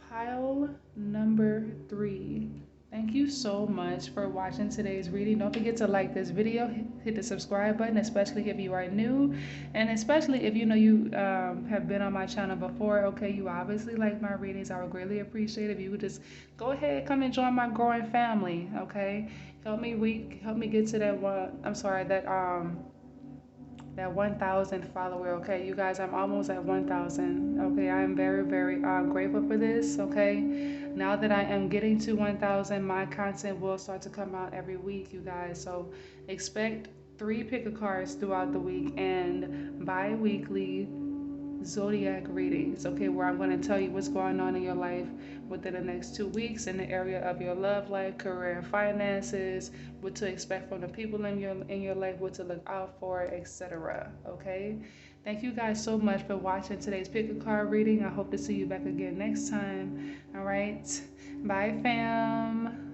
pile number 3. Thank you so much for watching today's reading. Don't forget to like this video, hit the subscribe button, especially if you are new, and especially if you know you have been on my channel before. Okay, you obviously like my readings. I would greatly appreciate if you would just go ahead, come and join my growing family. Okay, help me get to that one. I'm sorry, that 1,000 follower. Okay, you guys, I'm almost at 1,000. Okay, I am very, very grateful for this. Okay, now that I am getting to 1,000, my content will start to come out every week, you guys. So expect 3 picker cards throughout the week and bi-weekly zodiac readings, okay, where I'm going to tell you what's going on in your life within the next 2 weeks in the area of your love life, career, and finances, what to expect from the people in your life, what to look out for, etc. Okay, thank you guys so much for watching today's pick a card reading. I hope to see you back again next time. All right, bye fam.